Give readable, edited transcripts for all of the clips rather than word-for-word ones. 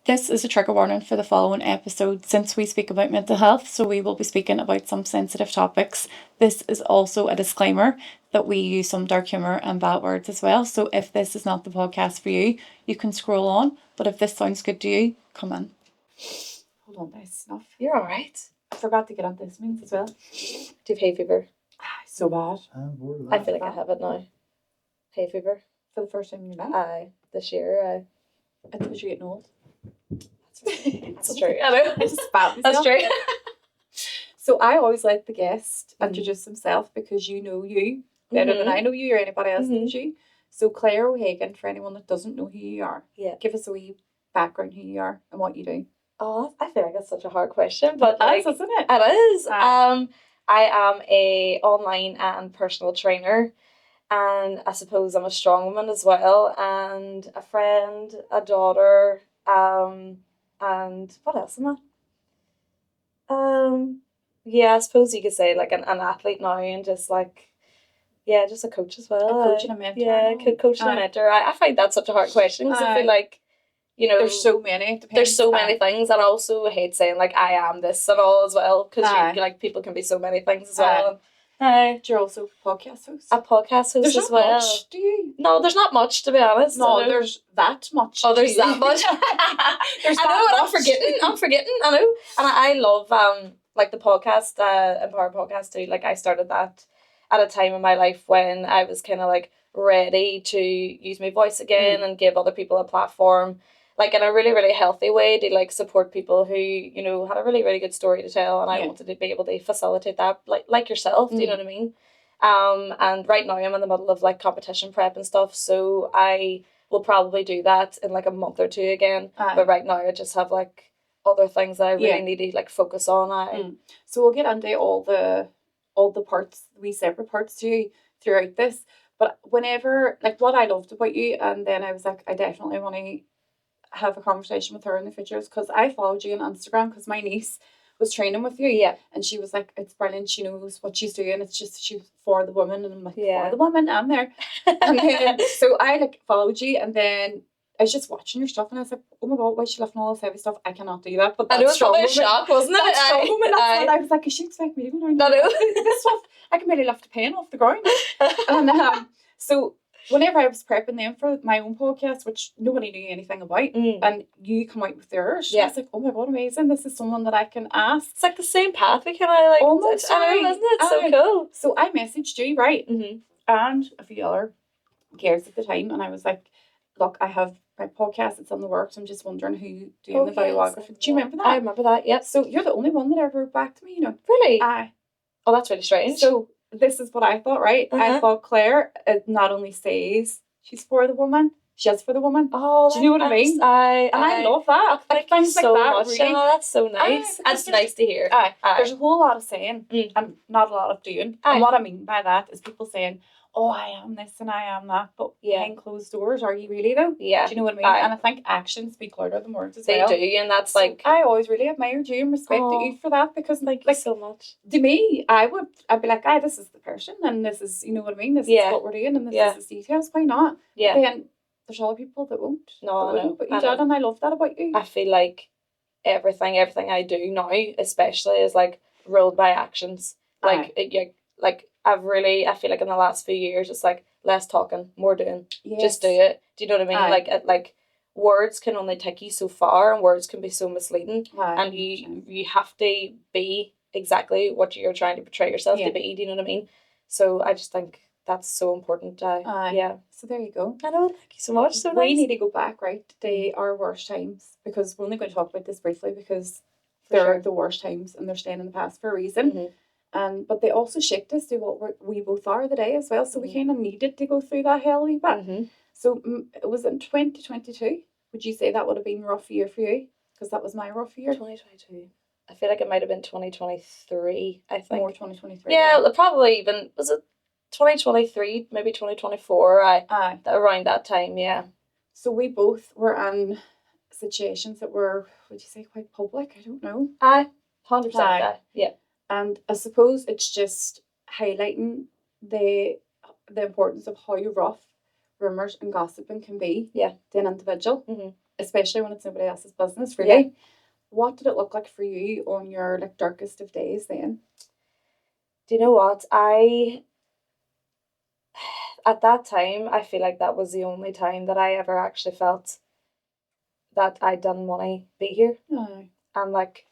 This is a trigger warning for the following episode since we speak about mental health, so we will be speaking about some sensitive topics. This is also a disclaimer that we use some dark humour and bad words as well, so if this is not the podcast for you, you can scroll on, but if this sounds good to you, come in. Hold on, nice snuff. You're alright. I forgot to get on this means as well. Do you have hay fever? So bad. I feel like I have it now. Hay fever. For the first time in your life? Aye. This year, I thought you were getting old. That's true. I know. I just spat myself. That's true. So I always let the guest introduce himself because you know you better than I know you or anybody else knows you. So Claire O Hagan, for anyone that doesn't know who you are, give us a wee background who you are and what you do. Oh, I feel like that's such a hard question, but It is, isn't it? It is. I am a online and personal trainer, and I suppose I'm a strong woman as well, and a friend, a daughter, and what else am I? Yeah, I suppose you could say like an athlete now, and just like, yeah, just a coach as well. A coach and a mentor. Yeah, coach and a mentor. I find that such a hard question because I feel like, you know, there's so many. There's so many things, and I also hate saying like I am this and all as well because like people can be so many things as well. You're also a podcast host. A podcast host there's as well. Much, do you? No, there's not much to be honest. No, there's that much. Oh, there's that much. There's I know, and I'm forgetting. I know, and I love like the podcast, Empower podcast too. Like I started that at a time in my life when I was kind of like ready to use my voice again and give other people a platform, like in a really, really healthy way to like support people who, you know, had a really, really good story to tell, and I wanted to be able to facilitate that like yourself, do you know what I mean? And right now I'm in the middle of like competition prep and stuff, so I will probably do that in like a month or two again. But right now I just have like other things that I really need to like focus on. So we'll get into all the parts, wee separate parts to you throughout this. But whenever, like what I loved about you, and then I was like, I definitely want to have a conversation with her in the future, because I followed you on Instagram because my niece was training with you. Yeah. And she was like, it's brilliant, she knows what she's doing, it's just she's for the woman, and I'm like, for the woman, I'm there. And then so I like followed you, and then I was just watching your stuff and I was like, oh my god, why is she lifting all this heavy stuff? I cannot do that. But I know, it's probably a shock, wasn't it? That's strong woman. That's what I was like, is she expect me to go down this stuff? I can barely lift a pen off the ground. And so whenever I was prepping them for my own podcast, which nobody knew anything about, and you come out with yours, I was like, oh my god, amazing. This is someone that I can ask. It's like the same path we kind of like. Almost. I know, isn't it? So cool. So I messaged you, right? And a few other girls at the time, and I was like, look, I have my podcast, it's on the works, I'm just wondering who doing the videography. Do you remember that? I remember that, yep. So you're the only one that ever wrote back to me, you know. Really? Oh, that's really strange. So this is what I thought, right? I thought Claire not only says she's for the woman, she's for the woman. Oh, do you know what I mean? I love that. Thank you so much. Really, that's so nice. That's nice to hear. There's a whole lot of saying and not a lot of doing. And what I mean by that is people saying, oh, I am this and I am that, but behind closed doors, are you really though? Yeah. Do you know what I mean? And I think actions speak louder than words as well. They do, and that's like... I always really admired you and respected you for that, because thank you so much. To me, I'd be like, this is the person, and this is, you know what I mean? This is what we're doing, and this is the details. Why not? Yeah. But then there's other people that won't. No, I know. But you did, and I love that about you. I feel like everything I do now, especially, is like ruled by actions. Like, I feel like in the last few years, it's like less talking, more doing. Yes. Just do it. Do you know what I mean? Like words can only take you so far, and words can be so misleading. And you have to be exactly what you're trying to portray yourself to be. Do you know what I mean? So I just think that's so important. Yeah. So there you go. I know. Thank you so much. So we need to go back right to our worst times, because we're only going to talk about this briefly because they're the worst times and they're staying in the past for a reason. But they also shaped us to what we both are today as well. So we kind of needed to go through that hell a wee bit. So it was in 2022. Would you say that would have been a rough year for you? Because that was my rough year. 2022. I feel like it might have been 2023, I think. More 2023. Yeah, probably even, was it 2023, maybe 2024, around that time, yeah. So we both were in situations that were, would you say, quite public? I don't know. 100%. Yeah. And I suppose it's just highlighting the importance of how rough rumours and gossiping can be to an individual. especially when it's nobody else's business, really. Yeah. What did it look like for you on your like darkest of days then? Do you know what? At that time, I feel like that was the only time that I ever actually felt that I didn't want to be here. Oh. And like,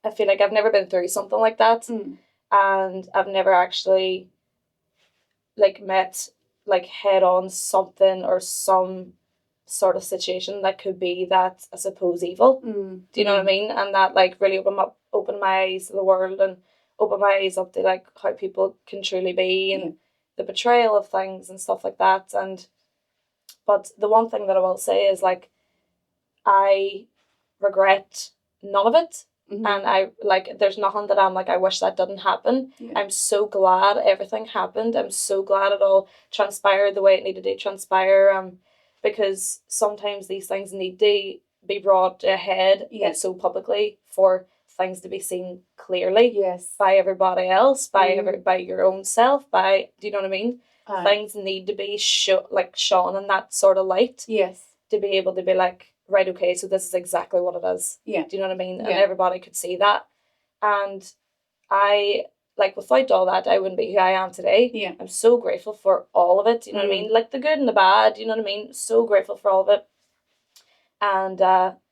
I feel like I've never been through something like that. And I've never actually like met like head on something or some sort of situation that could be that, I suppose, evil. Do you know what I mean? And that like really opened my eyes to the world and opened my eyes up to like how people can truly be and the betrayal of things and stuff like that. But the one thing that I will say is like I regret none of it. And I like there's nothing that I'm like I wish that didn't happen. I'm so glad everything happened. I'm so glad it all transpired the way it needed to transpire. Because sometimes these things need to be brought ahead so publicly for things to be seen clearly by everybody else, by your own self, do you know what I mean? Things need to be shone in that sort of light. Yes. To be able to be like, right, okay, so this is exactly what it is. Yeah. Do you know what I mean? And everybody could see that. And I, like, without all that, I wouldn't be who I am today. Yeah. I'm so grateful for all of it. You know what I mean? Like, the good and the bad, you know what I mean? So grateful for all of it. And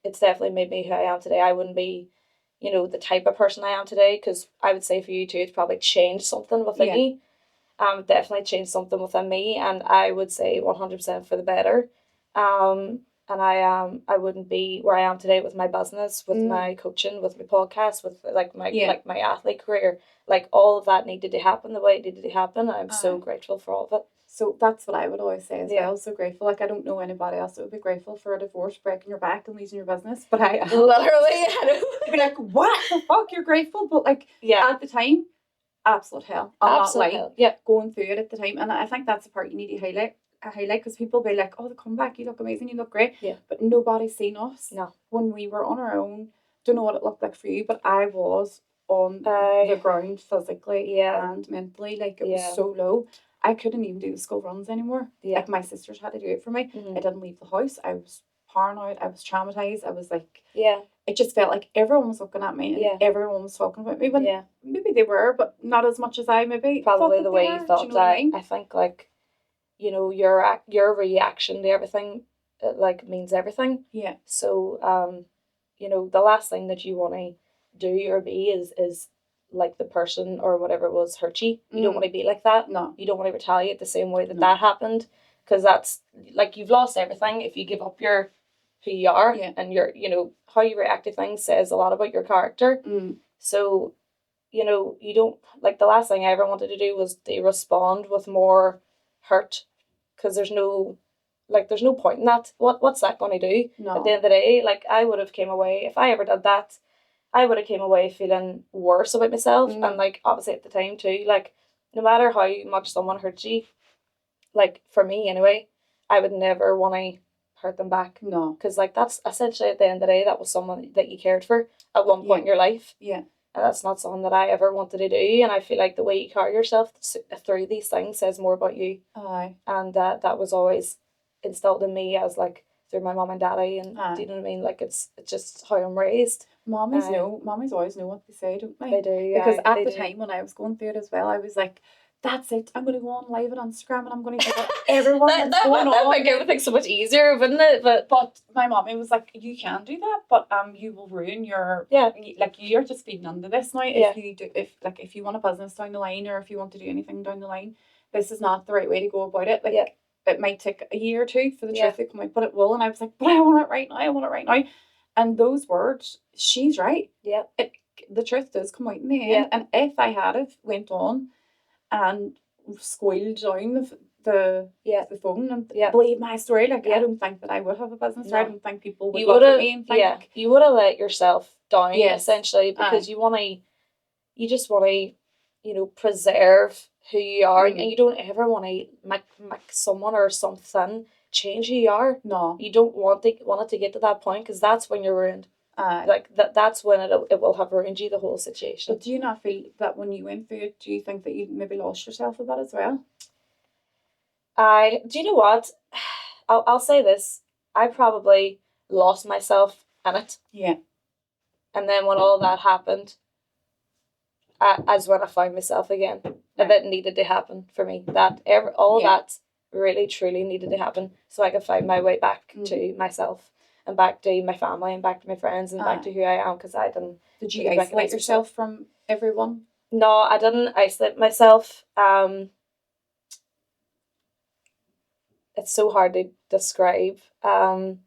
it's definitely made me who I am today. I wouldn't be, you know, the type of person I am today, because I would say for you too, it's probably changed something within you. Definitely changed something within me, and I would say 100% for the better. And I wouldn't be where I am today with my business, with my coaching, with my podcast, with like my athlete career. Like all of that needed to happen the way it needed to happen. I'm so grateful for all of it. So that's what I would always say as well. So grateful. Like I don't know anybody else that would be grateful for a divorce, breaking your back and losing your business. But I literally, I know. I'd be like, what the fuck? You're grateful, but like at the time, absolute hell. Absolute hell. Yeah, going through it at the time, and I think that's the part you need to highlight because people be like, oh, the comeback, you look amazing, you look great. Yeah. But nobody's seen us. No. When we were on our own, don't know what it looked like for you, but I was on the ground physically and mentally. Like it was so low. I couldn't even do the school runs anymore. Yeah. Like my sisters had to do it for me. I didn't leave the house. I was paranoid. I was traumatized. I was like, it just felt like everyone was looking at me and everyone was talking about me. When maybe they were, but not as much as I maybe probably the way you thought. Do you know what I mean? I think like, you know, your reaction to everything like means everything. Yeah. So you know, the last thing that you want to do or be is like the person or whatever it was hurt you. You don't want to be like that. No. You don't want to retaliate the same way that happened, because that's like you've lost everything if you give up your who you are and your, you know, how you react to things says a lot about your character. So, you know, you don't like the last thing I ever wanted to do was to respond with more hurt, because there's no point in that. What's that going to do? No. At the end of the day, like I would have came away, if I ever did that, I would have came away feeling worse about myself. And like obviously at the time too, like no matter how much someone hurts you, like for me anyway, I would never want to hurt them back. No. Because like that's essentially at the end of the day, that was someone that you cared for at one point in your life. Yeah. And that's not something that I ever wanted to do. And I feel like the way you carry yourself through these things says more about you. Aye. And that was always instilled in me as like through my mum and daddy. And do you know what I mean? Like it's just how I'm raised. Mommies know. Mommies always know what they say, don't they? They do. Because at the time when I was going through it as well, I was like, that's it. I'm going to go on live on Instagram and I'm going to tell everyone what's going on. That make everything so much easier, wouldn't it? But my mommy was like, you can do that, but you will ruin your like you're just feeding under this now. If you do, if you want a business down the line or if you want to do anything down the line, this is not the right way to go about it. Like it might take a year or two for the truth to come out, but it will. And I was like, but I want it right now. I want it right now. And those words, she's right. Yeah, the truth does come out in the end. And if I had have went on and squealed down the phone and believe my story, like I don't think that I would have a business. No. I don't think people would look at me and think you would have let yourself down essentially, because you just want to, you know, preserve who you are, and you don't ever want to make someone or something change who you are. No, you don't want it to get to that point, because that's when you're ruined. Like that's when it will have ruined you, the whole situation. But do you not feel that when you went through it, do you think that you maybe lost yourself a bit as well? Do you know what? I'll say this. I probably lost myself in it. Yeah. And then when all that happened, as when I found myself again. And that needed to happen for me. That really truly needed to happen so I could find my way back to myself and back to my family and back to my friends and back to who I am, because I didn't. Did you isolate yourself from everyone? No, I didn't isolate myself. It's so hard to describe. Didn't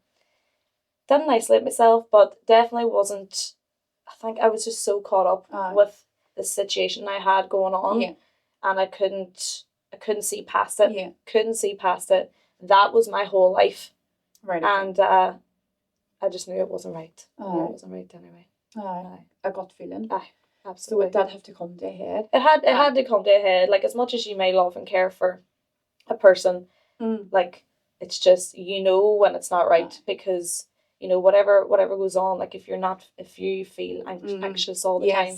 isolate myself, but definitely wasn't. I think I was just so caught up with the situation I had going on, and I couldn't see past it. Yeah. Couldn't see past it. That was my whole life. Right. Okay. And I just knew it wasn't right. I knew it wasn't right anyway. A gut feeling. Absolutely. So it did have to come to a head. It had to come to a head. Like, as much as you may love and care for a person, like, it's just, when it's not right, because whatever goes on, like, if you feel anxious all the time,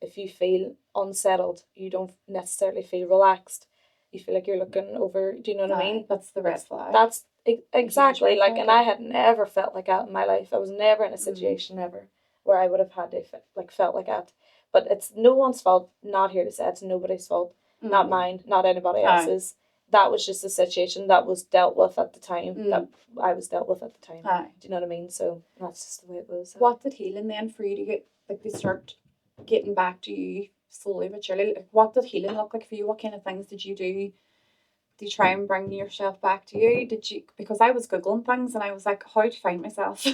if you feel unsettled, you don't necessarily feel relaxed. You feel like you're looking over. Do you know what I mean? That's the red flag. That's exactly like, and I had never felt like that in my life. I was never in a situation ever where I would have had to felt like that. But it's no one's fault. Not here to say it's nobody's fault. Not mine. Not anybody else's. That was just a situation that was dealt with at the time. That I was dealt with at the time. Do you know what I mean? So that's just the way it was. What did healing then for you to get to start getting back to you slowly but surely? Like, what did healing look like for you? What kind of things did you do? Did you try and bring yourself back to you? Did you? Because I was Googling things and I was like, how to find myself?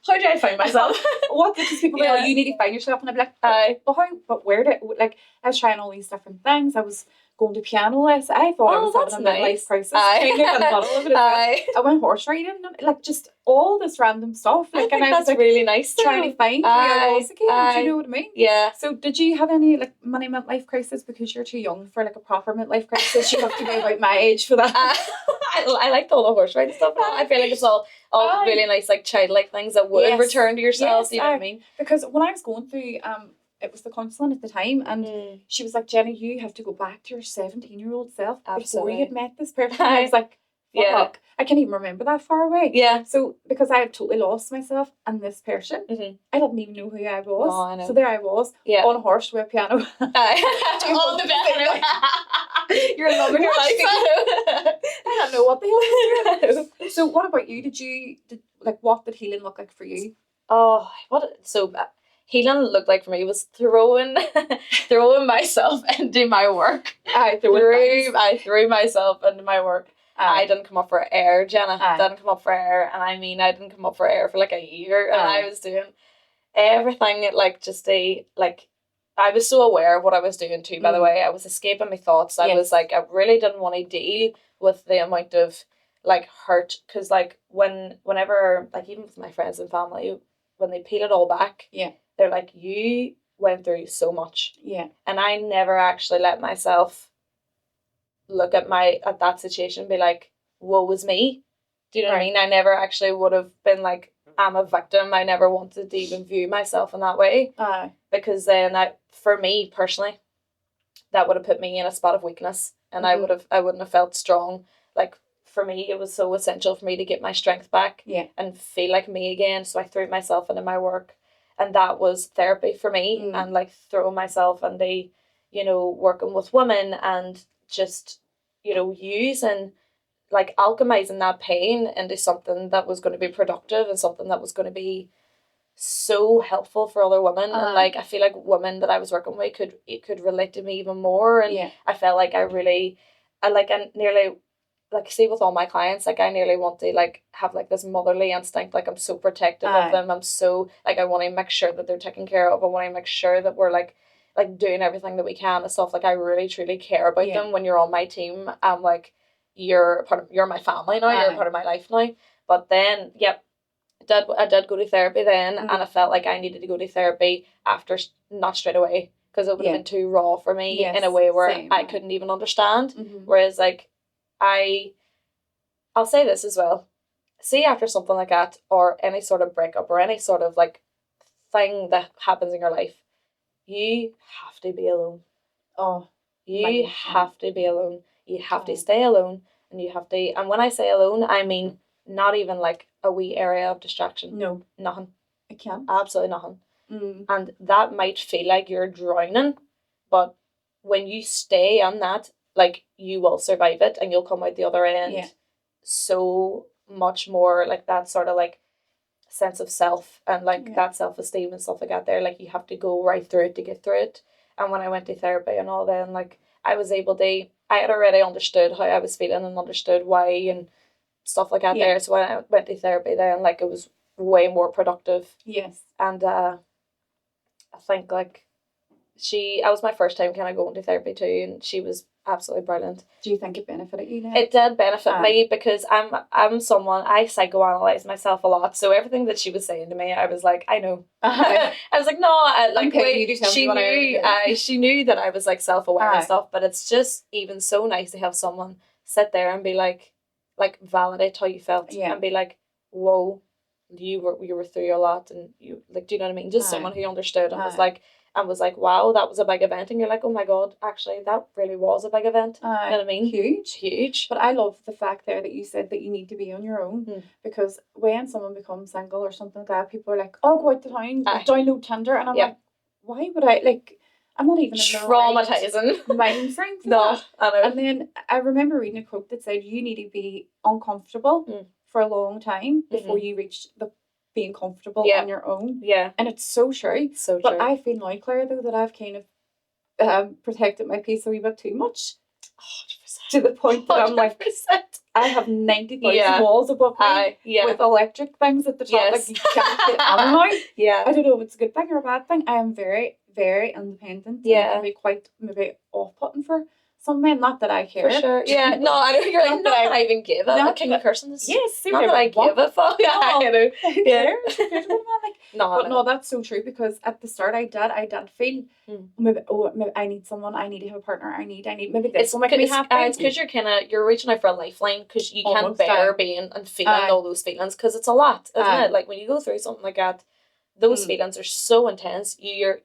How do I find myself? What did these people be like, you need to find yourself? And I'd be like, but where did, like, I was trying all these different things. I was going to piano lessons. I thought I was having a midlife crisis. I went horse riding, like, just all this random stuff. Like, and I was like, really nice trying to find who I was again. Do you know what I mean? Yeah. So did you have any like mini midlife crisis? Because you're too young for like a proper midlife crisis. You have to be about my age for that. I liked all the horse riding stuff. I feel like it's all really nice, like childlike things that would return to yourself. You know what I mean? Because when I was going through it was the counselling at the time, and she was like, Jenny, you have to go back to your 17-year-old self before you had met this person. I was like, fuck, I can't even remember that far away. Yeah. So because I had totally lost myself and this person, I didn't even know who I was. Oh, I know. So there I was, on a horse with a piano. On the piano. You're loving your life. I don't know what the hell I was doing. So what about you? What did healing look like for you? Oh, healing looked like for me was throwing myself into my work. I threw myself into my work. I didn't come up for air, Jenna. Didn't come up for air, and I mean, I didn't come up for air for like a year, and I was doing everything I was so aware of what I was doing too. By the way, I was escaping my thoughts. I was like, I really didn't want to deal with the amount of like hurt, because like whenever like even with my friends and family, when they peel it all back, they're like, you went through so much, and I never actually let myself look at that situation and be like, woe was me. Do you know what I mean? I never actually would have been like, I'm a victim. I never wanted to even view myself in that way. Because then for me personally, that would have put me in a spot of weakness, and I wouldn't have felt strong. Like, for me, it was so essential for me to get my strength back and feel like me again. So I threw myself into my work, and that was therapy for me. And like throwing myself into, working with women and just, using, like, alchemizing that pain into something that was going to be productive and something that was going to be so helpful for other women. And like, I feel like women that I was working with could relate to me even more. And I felt like I nearly, like, see with all my clients, like, I nearly want to like have like this motherly instinct. Like, I'm so protective of them. I'm so like, I want to make sure that they're taken care of. I want to make sure that we're like doing everything that we can and stuff. Like, I really truly care about them. When you're on my team, I'm like, you're my family now. You're a part of my life now. But then, I did go to therapy then, and I felt like I needed to go to therapy after, not straight away, because it would have been too raw for me in a way where I couldn't even understand. Whereas, like, I'll say this as well. See, after something like that, or any sort of breakup, or any sort of like thing that happens in your life, you have to be alone. You have to be alone. You have to stay alone, and you have to. And when I say alone, I mean not even like a wee area of distraction. No, Nothing. I can't. Absolutely nothing. Mm. And that might feel like you're drowning, but when you stay on that, like, you will survive it and you'll come out the other end so much more, like, that sort of like sense of self and like that self-esteem and stuff like that there. Like, you have to go right through it to get through it. And when I went to therapy and all, then like I had already understood how I was feeling and understood why and stuff like that there. So when I went to therapy then, like, it was way more productive. Yes. And I think like I was my first time kind of going to therapy too, and she was absolutely brilliant. Do you think it benefited you then? It did benefit me because I'm someone, I psychoanalyze myself a lot, so everything that she was saying to me, I was like, I know. I was like, no, she knew that I was like self-aware and stuff, but it's just even so nice to have someone sit there and be like validate how you felt and be like, whoa, you were through a lot, and you, like, do you know what I mean? Just someone who understood and was like, wow, that was a big event, and you're like, oh my god, actually that really was a big event. You know what I mean? Huge. But I love the fact there that you said that you need to be on your own, because when someone becomes single or something like that, people are like, oh, go out to town, download Tinder, and I'm like, why would I, like, I'm not even traumatizing mind frame for that. I know. And then I remember reading a quote that said you need to be uncomfortable for a long time before you reach the being comfortable on your own. Yeah. And it's so true. But I feel now, Claire, though, that I've kind of protected my peace a wee bit too much. 100%. To the point that 100%. I'm like, I have 90,000 walls above me with electric things at the top. Like, you can't get on now. Yeah. I don't know if it's a good thing or a bad thing. I am very, very independent. Yeah. And it can be quite maybe off-putting for some men. Not that I care. For sure. Yeah. No, I know. You're like, not that I even give a the king of cursings. Yes. Not that I give a fuck. Yeah. I know. Yeah. No, that's so true, because at the start I did feel maybe I need someone, I need to have a partner, I need maybe this will make me happy. It's because you're reaching out for a lifeline, because you can't bear being and feeling all those feelings, because it's a lot, isn't it? Like, when you go through something like that, those feelings are so intense. You're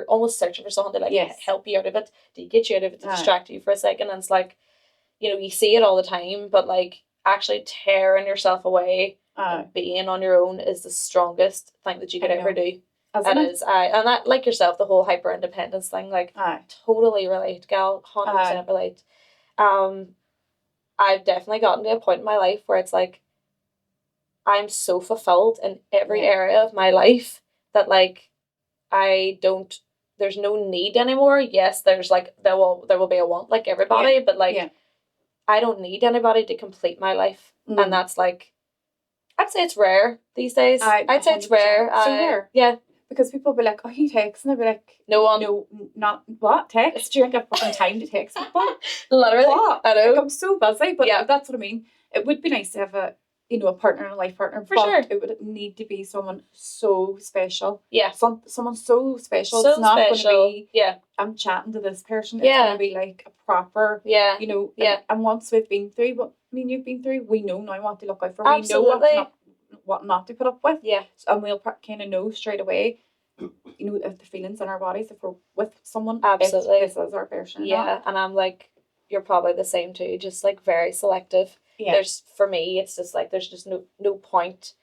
almost searching for someone to help you out of it, to get you out of it, to distract you for a second. And it's like, you see it all the time, but like, actually tearing yourself away and being on your own is the strongest thing that you could ever do. And that, like yourself, the whole hyper independence thing, like, totally relate, gal, 100% relate. I've definitely gotten to a point in my life where it's like, I'm so fulfilled in every area of my life that, like, there's no need anymore. Yes, there's like, there will be a want, like everybody, but like, I don't need anybody to complete my life. And that's like, I'd say it's rare these days. I'd say it's rare. So rare. Yeah. Because people will be like, oh, he texts, and I'll be like, no, not what? Text? Do you ain't got fucking time to text people? Literally. What? I know. Like, I'm so busy, but that's what I mean. It would be nice to have a partner and a life partner. For sure. It would need to be someone so special. Yeah. Someone so special. So it's not going to be, I'm chatting to this person. It's going to be like a proper, and once we've been through what you've been through, we know now what to look out for. Absolutely. We know what not to put up with. Yeah. And we'll kind of know straight away, if the feelings in our bodies, if we're with someone. Absolutely. This is our person. Yeah. And I'm like, you're probably the same too, just like very selective. Yeah. For me, it's just like, there's just no point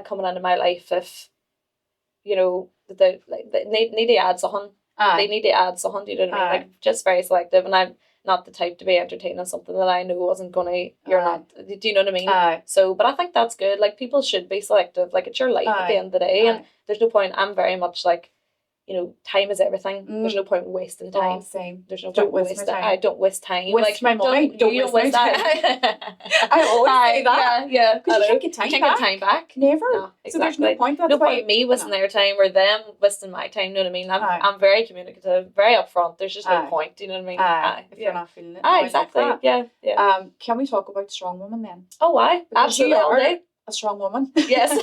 coming into my life if, they need to add something. They need to add something, do you know what I mean? Like, just very selective, and I'm not the type to be entertaining something that I know wasn't gonna, you're not, do you know what I mean? So, but I think that's good. Like, people should be selective. Like, it's your life at the end of the day, and there's no point, I'm very much like, time is everything. There's no point wasting time. Same. There's no point wasting time. I don't waste time. Waste my money. Don't waste time. I always say that. Yeah. Because you can't get time back. Get time back. Never. No, exactly. So there's no point. That's no point me wasting their time or them wasting my time. You know what I mean? I'm very communicative, very upfront. There's just no point. Do you know what I mean? If you're not feeling it. Exactly. Yeah. Can we talk about strong women then? Oh, why? Absolutely. All day. A strong woman. Yes.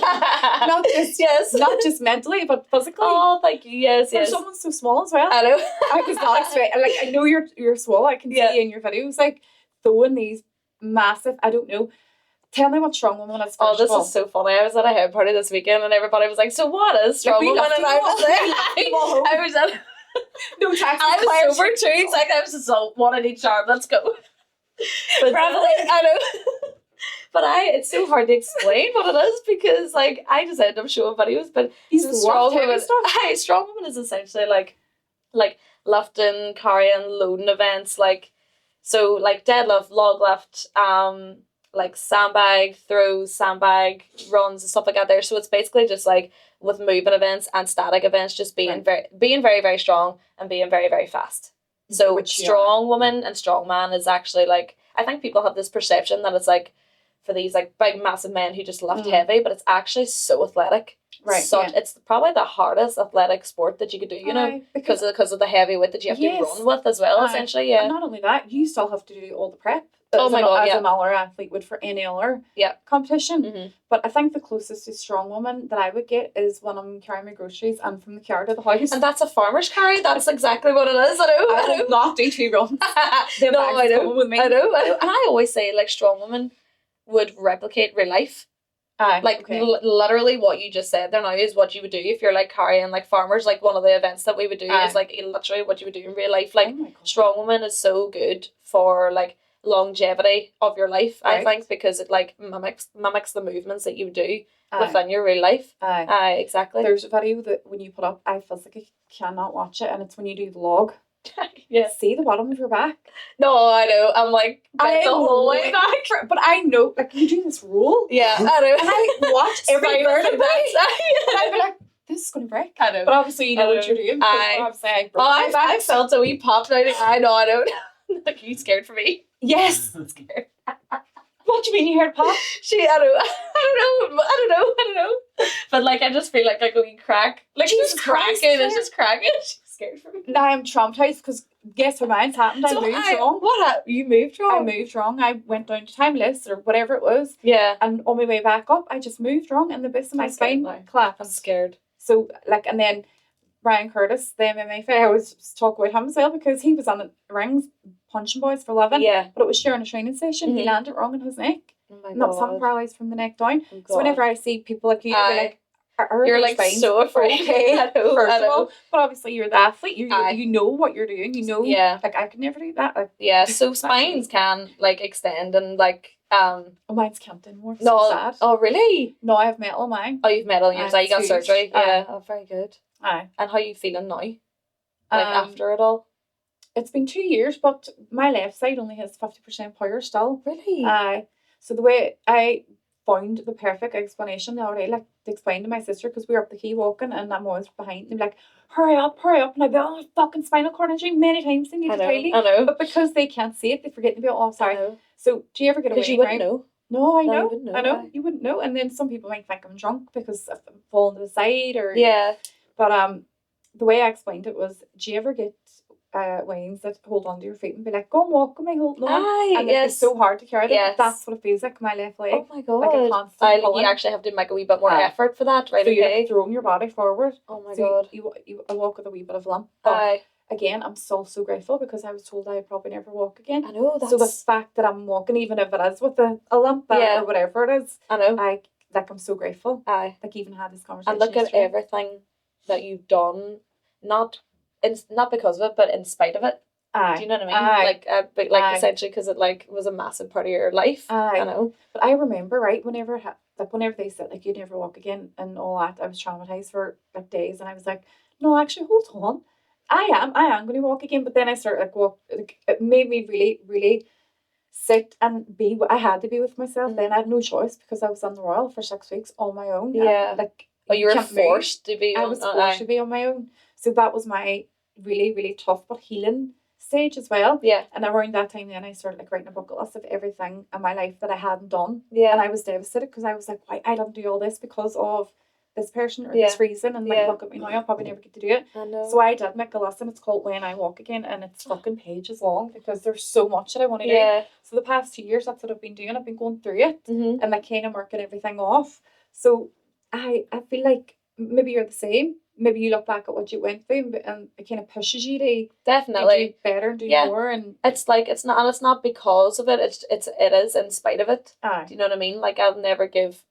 not just mentally, but physically. Oh, thank you. Yes. Someone so small as well. I know. I was not expecting. Like, I know you're small. I can see in your videos, like, throwing these massive. I don't know. Tell me what strong woman is. Oh, this is so funny. I was at a head party this weekend, and everybody was like, "So what is strong woman?" And I was at. No tax. I was sober too. Exactly. I was just one in each arm. Let's go. But, I know. But it's so hard to explain what it is because like I just end up showing videos. But He's so strong heavy woman. stuff. Strong woman is essentially like lifting, carrying, loading events like so like deadlift, log lift, like sandbag throws, sandbag runs and stuff like that there. So it's basically just like with moving events and static events, just being very very strong and being very very fast. So Which strong woman and strong man is actually like I think people have this perception that it's like for these like big massive men who just lift heavy, but it's actually so athletic. Right. It's probably the hardest athletic sport that you could do, you know, because of the heavy weight that you have to run with as well, essentially. Yeah. And not only that, you still have to do all the prep. Oh my God, as another athlete would for any other competition. Mm-hmm. But I think the closest to strong woman that I would get is when I'm carrying my groceries and from the car to the house. And that's a farmer's carry. That's exactly what it is. I will not do 2 runs. No, I know. With me. I know. And I always say like strong women would replicate real life. Literally what you just said there now is what you would do if you're like carrying like farmers. Like one of the events that we would do is like literally what you would do in real life. Like strong woman is so good for like longevity of your life, I think, because it like mimics the movements that you do within your real life. Exactly. There's a video that when you put up, I physically cannot watch it, and it's when you do the log. See the bottom of your back? No, I know. I'm like the whole way back. But I know, like you do this roll. Yeah, I know. And I watch every vertebrae. And I'd be like, this is going to break. I know. But obviously you know what you're doing. I felt a wee pop now. I know. Like, are you scared for me? Yes. I'm scared. What do you mean you heard pop? I don't know. But like, I just feel like a wee crack. Like she's cracking. It's just cracking. She's scared for me. Now I'm traumatized because guess what mine's happened? I moved wrong. What happened? You moved wrong? I moved wrong. I went down to Timeless or whatever it was. Yeah. And on my way back up, I just moved wrong and the base of my spine collapsed. I'm scared. So like, and then Brian Curtis, the MMA fighter, I always talk about him as well because he was on the rings punching boys for living. Yeah. But it was sharing a training session. Mm-hmm. He landed wrong in his neck. Oh my God. And that was something paralysed from the neck down. Oh so whenever I see people like you, you're like so afraid. Okay, first of all, but obviously you're the athlete. You know what you're doing. You know, like I could never do that. So spines can like extend and like mine's can't anymore. No, so sad. Oh really? No, I have metal on mine. Oh, you've metal in yours. You got surgery. Yeah. Oh, very good. Aye. And how are you feeling now? Like after it all? It's been 2 years, but my left side only has 50% power still. Really? Aye. So the way I found the perfect explanation the other day, like to explain to my sister, because we were up the quay walking and I'm always behind and like, hurry up, and I'd be, oh, fucking spinal cord injury many times they need to tell you. I know. But because they can't see it, they forget to be, oh, sorry. So do you ever get away? Because you wouldn't know. No, I know. I know. You wouldn't know. And then some people might think I'm drunk because I've fallen to the side or... Yeah. But the way I explained it was, do you ever get wains that hold on to your feet and be like, go and walk with me, hold on? And it's so hard to carry them. Yes. That's what it feels like, my left leg. Oh my God. Like a constant pulling. You actually have to make a wee bit more effort for that, right? So you're throwing your body forward. Oh my God. You walk with a wee bit of limp. But again, I'm so grateful because I was told I'd probably never walk again. I know. So the fact that I'm walking, even if it is with a limp or whatever it is, I know. I'm so grateful. Like even had this conversation. And look at everything that you've done, not because of it, but in spite of it. Do you know what I mean? Like essentially because it like was a massive part of your life. I know. But I remember whenever they said like you'd never walk again and all that, I was traumatized for like days, and I was like, no, actually, hold on, I am going to walk again. But then I started like walk. Like, it made me really, really sit and be. I had to be with myself. Then I had no choice because I was on the Royal for 6 weeks on my own. Yeah. And, like, you were forced to be. I was forced to be on my own. So that was my really, really tough but healing stage as well. Yeah. And around that time then I started like writing a bucket list of everything in my life that I hadn't done. Yeah. And I was devastated because I was like, why I didn't do all this because of this person or this reason, and like look at me now, I'll probably never get to do it. I know. So I did make a list, and it's called When I Walk Again, and it's fucking pages long because there's so much that I want to do. So the past 2 years that's what I've been doing. I've been going through it and like kind of marking everything off. So I feel like maybe you're the same. Maybe you look back at what you went through and it kind of pushes you to definitely do better and do more. And it's like it's not because of it. It is in spite of it. Aye. Do you know what I mean? Like I'll never give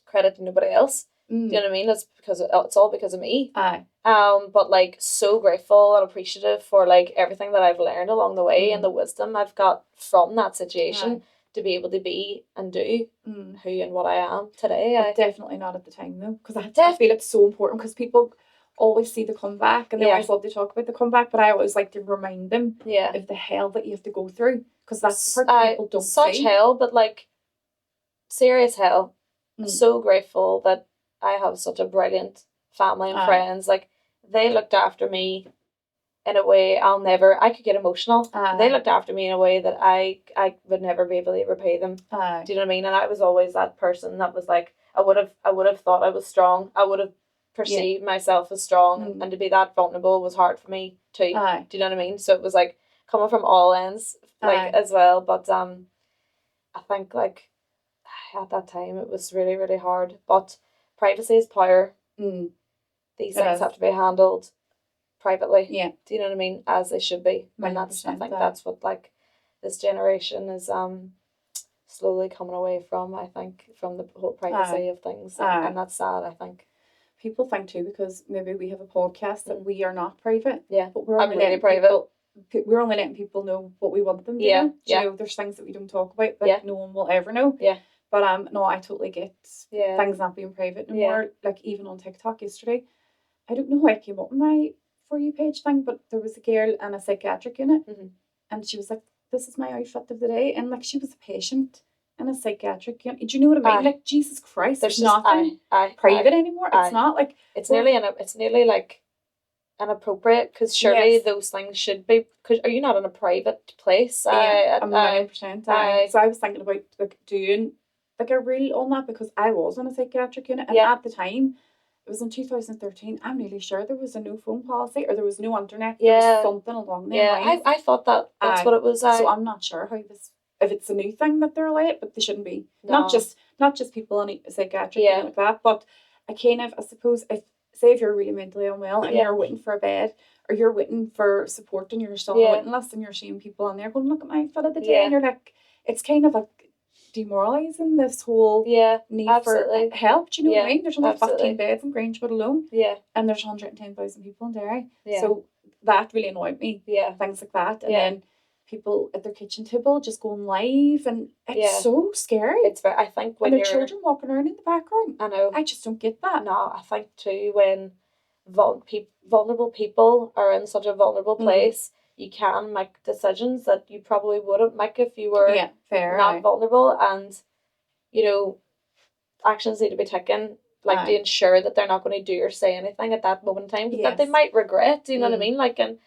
credit to nobody else. Do you know what I mean? It's because it's all because of me. Aye. But like so grateful and appreciative for like everything that I've learned along the way and the wisdom I've got from that situation to be able to be and do Mm. who and what I am today. But definitely not at the time though, because I feel it's so important because people always see the comeback and they always love to talk about the comeback, but I always like to remind them of the hell that you have to go through, because that's the part that people don't such see. hell, but like serious hell. So grateful that I have such a brilliant family and friends. Like, they looked after me in a way I could get emotional. They looked after me in a way that I would never be able to repay them. Do you know what I mean? And I was always that person that was like, I would have thought I was strong. I would have perceived myself as strong, and to be that vulnerable was hard for me too. Do you know what I mean? So it was like coming from all ends, like as well. But I think like at that time it was really, really hard. But privacy is power. These things have to be handled privately. Yeah. Do you know what I mean? As they should be. And I think that's what like this generation is slowly coming away from, I think, from the whole privacy of things. And that's sad, I think. People think too, because maybe we have a podcast that we are not private. Yeah. But we're only really private. We're only letting people know what we want them to know. You know, there's things that we don't talk about that no one will ever know. Yeah. But no, I totally get things not being private anymore. Like even on TikTok yesterday, I don't know how it came up in my For You page thing, but there was a girl in a psychiatric unit, and she was like, "This is my outfit of the day," and like she was a patient in a psychiatric unit. Do you know what I mean? Like, Jesus Christ, there's nothing private anymore. It's not like it's nearly like inappropriate, because surely those things should be. Because are you not in a private place? Yeah, 1,000,000%. So I was thinking about like doing like a reel on that, because I was in a psychiatric unit, and at the time, it was in 2013. I'm nearly sure there was a no phone policy, or there was no internet. There was something along the lines. I thought that's what it was. So I'm not sure how this, if it's a new thing that they're allowed, but they shouldn't be. No. Not just people in a psychiatric unit like that. But I suppose if you're really mentally unwell and you're waiting for a bed, or you're waiting for support and you're still on the waiting list, and you're seeing people on there going, "Look at my outfit of the day," and you're like, it's kind of like demoralising, this whole need for help. Do you know what I mean? There's only 15 beds in Grangewood alone. Yeah. And there's 110,000 people in Derry. Yeah. So that really annoyed me. Yeah. Things like that. And then people at their kitchen table just going live, and it's so scary. It's I think when their children walking around in the background. I know. I just don't get that. No, I think too, when vulnerable people are in such a vulnerable place, you can make decisions that you probably wouldn't make if you were not vulnerable, and you know, actions need to be taken, like to ensure that they're not going to do or say anything at that moment in time that they might regret. Do you know what I mean? Like, and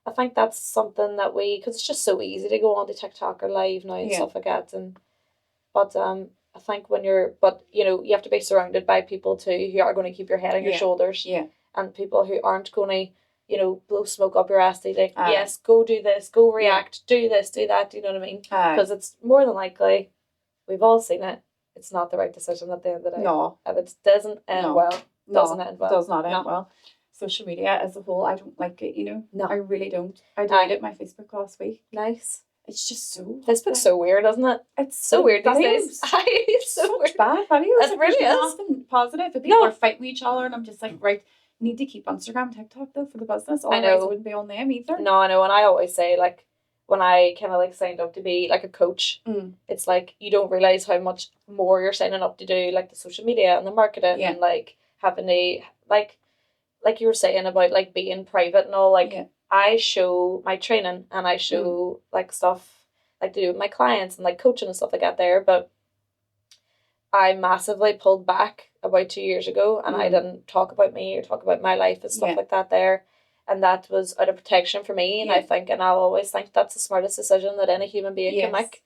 I think that's something that because it's just so easy to go on to TikTok or live now and stuff like that. But I think you have to be surrounded by people too who are going to keep your head on your shoulders, and people who aren't going to blow smoke up your ass. They like, yes, go do this, go react, do this, do that. Do you know what I mean? Because it's more than likely, we've all seen it, it's not the right decision at the end of the day. No. If it doesn't end well, doesn't end well. Does not end well. Social media as a whole, I don't like it, No. I really don't. I deleted my Facebook last week. Nice. It's just so... Facebook's so weird, isn't it? It's so weird these days. It's so weird. Bad videos. It really is. Nothing positive. If people are fighting with each other, and I'm just like, right, need to keep Instagram, TikTok though for the business. Otherwise, I wouldn't be on them either. No, I know. And I always say, like, when I kind of like signed up to be like a coach, it's like you don't realize how much more you're signing up to do, like the social media and the marketing and like having a like you were saying about like being private and all. Like I show my training and I show like stuff like to do with my clients and like coaching and stuff like that there, but I massively pulled back about 2 years ago, and I didn't talk about me or talk about my life and stuff like that there. And that was out of protection for me. And I think, and I'll always think that's the smartest decision that any human being can make.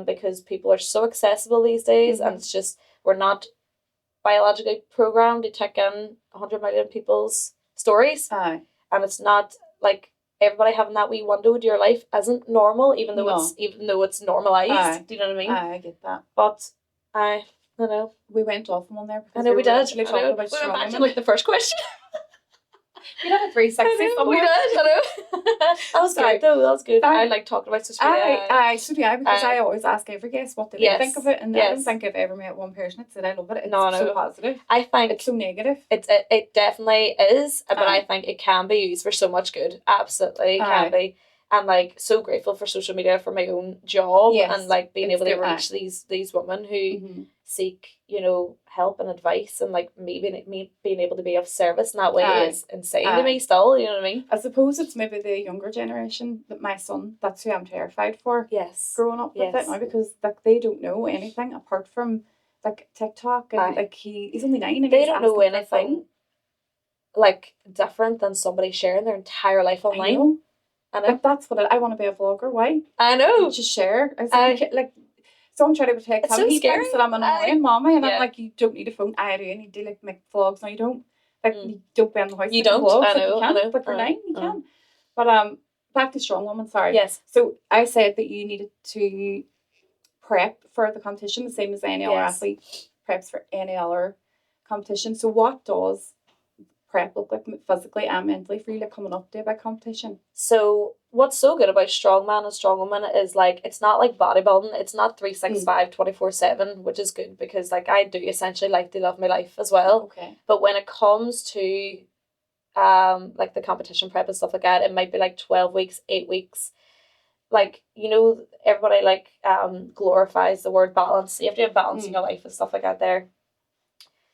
Because people are so accessible these days, and it's just, we're not biologically programmed to take in 100 million people's stories. And it's not like everybody having that wee window to your life isn't normal, even though it's normalized. Do you know what I mean? I get that. But I don't know. We went off on there because we did. We went back to like the first question. We did a 360 somewhere. We did, That was good though, that was good. I like talking about social media. So do I, because I always ask every guest what do they think of it, and I don't think I've ever met one person that said I love it. It's so positive. I think it's so negative. It definitely is, but I think it can be used for so much good. Absolutely can be. and like so grateful for social media for my own job, Yes, and like being it's able to different. reach these women who Mm-hmm. seek, you know, help and advice, and like me being able to be of service in that way Aye. is insane to Aye. me still, you know what I mean? I suppose it's maybe the younger generation, that my son, that's who I'm terrified for Yes. growing up with Yes. it now, because like they don't know anything apart from like TikTok, and Aye. like he's only 9 and They he's don't know asking for a phone. anything like different than somebody sharing their entire life I online. know. I know. Like that's what I want to be, a vlogger. Why? I know. Just share. I was Aye. like someone tried to protect It's him. so He scary. thinks that I'm an Aye. annoying mommy, and Yeah. I'm like, you don't need a phone. I do. You need to like make vlogs. No, you don't. Like you don't be in the house. You making don't. vlogs. I Like know. you can't. I know. But for 9, you can. But back to Strong Woman. Sorry. Yes. So I said that you needed to prep for the competition the same as any other Yes. athlete preps for any other competition. So what does prep look like physically and mentally for you, like coming up to a big competition? So what's so good about strongman and strongwoman is like it's not like bodybuilding. It's not 365 24/7, which is good because like I do essentially like to love my life as well. Okay. But when it comes to like the competition prep and stuff like that, it might be like 12 weeks, 8 weeks. Like, you know, everybody like glorifies the word balance. You have to have balance in your life and stuff like that there.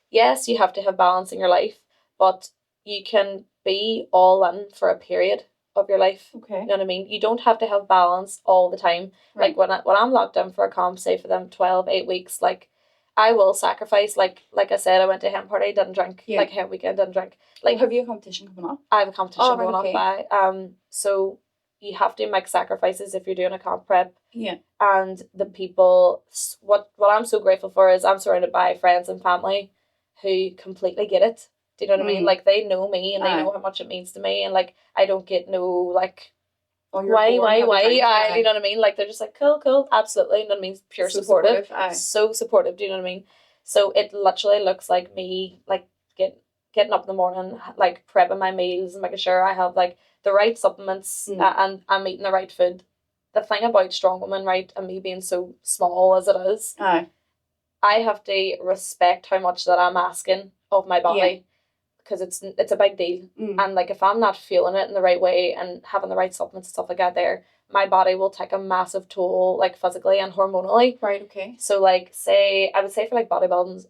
Yes, you have to have balance in your life, but you can be all in for a period of your life. Okay. You know what I mean? You don't have to have balance all the time. Right. Like when I'm locked in for a comp, say for them 8 weeks, like I will sacrifice, like I said, I went to a hen party, didn't drink. Yeah. Like hen weekend, didn't drink. Like have you a competition coming up? I have a competition right, going okay. up by so you have to make sacrifices if you're doing a comp prep. Yeah. And the people, what I'm so grateful for is I'm surrounded by friends and family who completely get it. Do you know what I mean? Like they know me and they know how much it means to me, and like I don't get no like why you know what I mean? Like they're just like cool, absolutely. You know what I mean? Pure So supportive. supportive. So supportive. Do you know what I mean? So it literally looks like me like getting up in the morning, like prepping my meals and making sure I have like the right supplements and I'm eating the right food. The thing about Strong Woman, right, and me being so small as it is, I have to respect how much that I'm asking of my body because it's a big deal. And like if I'm not feeling it in the right way and having the right supplements and stuff like that there, my body will take a massive toll like physically and hormonally. Right, okay. So like I would say for like bodybuilding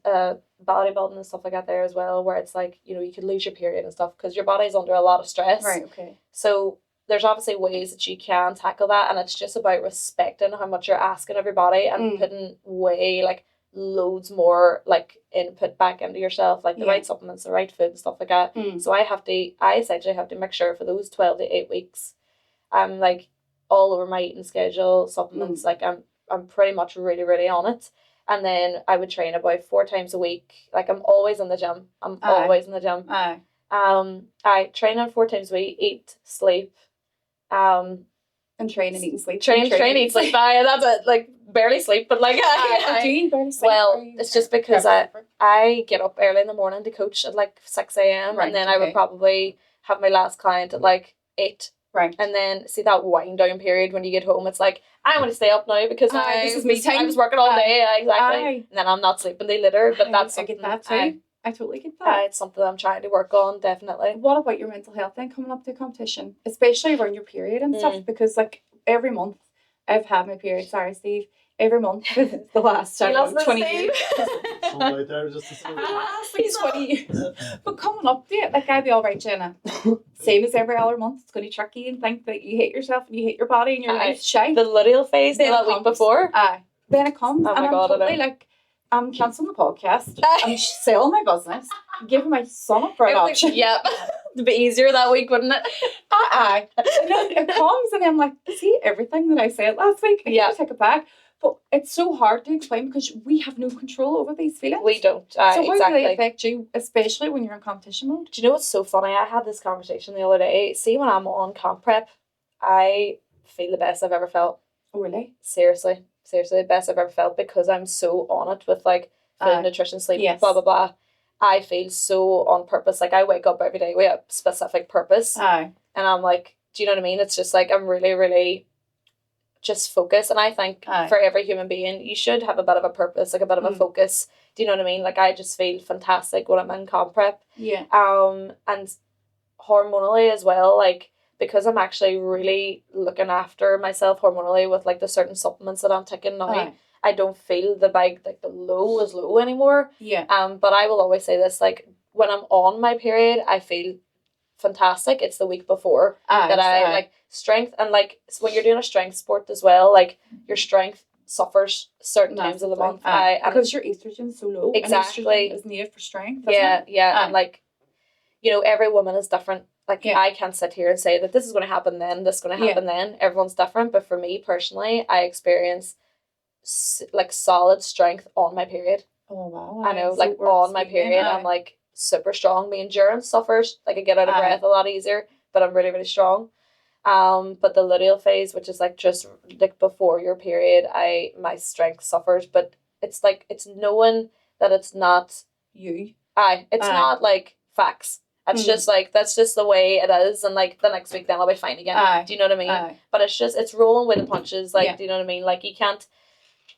and stuff like that there as well, where it's like, you know, you could lose your period and stuff because your body's under a lot of stress. Right, okay. So there's obviously ways that you can tackle that, and it's just about respecting how much you're asking of your body and putting way like loads more like input back into yourself, like the right supplements, the right food and stuff like that. So I essentially have to make sure for those 12 to 8 weeks I'm like all over my eating schedule, supplements, like I'm pretty much really, really on it. And then I would train about 4 times a week. Like I'm always in the gym. Always in the gym. I train on 4 times a week, eat, sleep. And train and eat and sleep. Train, eat, sleep. That's it. Like barely sleep, but like do you barely sleep? Well, it's just because I get up early in the morning to coach at like 6 a.m. and then I would probably have my last client at like 8. Right. And then see that wind down period when you get home, it's like I want to stay up now because this is me time. I was working all day, exactly. And then I'm not sleeping till later. But that's I get that too. I totally get that. It's something I'm trying to work on, definitely. What about your mental health then coming up to a competition? Especially around your period and stuff, because like every month I've had my period, sorry Steve, every month for the last 20 years. Someone out there just to say He's 20 years. But coming up to it, like I'd be all right, Jenna. Same as every other month, it's going to be tricky and think that you hate yourself and you hate your body and your life's shite. The luteal phase that week before. Then it comes and I'm totally like, I'm cancelling the podcast. I'm selling my business. Giving my son up for adoption. Yep. It'd be easier that week, wouldn't it? And then it comes and I'm like, see everything that I said last week? I can't take it back. But it's so hard to explain because we have no control over these feelings. We don't. So how do they affect you, especially when you're in competition mode? Do you know what's so funny? I had this conversation the other day. See, when I'm on comp prep, I feel the best I've ever felt. Oh, really? Seriously, the best I've ever felt because I'm so on it with like food, nutrition, sleep, blah, blah, blah. I feel so on purpose. Like I wake up every day with a specific purpose. And I'm like, do you know what I mean? It's just like I'm really, really just focused. And I think for every human being, you should have a bit of a purpose, like a bit of a focus. Do you know what I mean? Like I just feel fantastic when I'm in comp prep. Yeah. And hormonally as well, like because I'm actually really looking after myself hormonally with like the certain supplements that I'm taking now, Aye. I don't feel the big, like the low is low anymore. Yeah. But I will always say this, like when I'm on my period, I feel fantastic. It's the week before that I like strength, and like when you're doing a strength sport as well, like your strength suffers certain times of the month. Because your estrogen's so low. Exactly. And estrogen is needed for strength. Yeah, yeah. Aye. And like, you know, every woman is different. Like Yeah. I can't sit here and say that this is going to happen then, this is going to happen then. Everyone's different. But for me personally, I experience like solid strength on my period. Oh wow. I know, So like we're on my speaking, period, I'm like super strong. My endurance suffers. Like I get out of breath a lot easier, but I'm really, really strong. But the luteal phase, which is like just like before your period, my strength suffers. But it's like it's knowing that it's not you. it's not like facts. It's just like that's just the way it is, and like the next week then I'll be fine again. Do you know what I mean? But it's rolling with the punches. Like do you know what I mean? Like you can't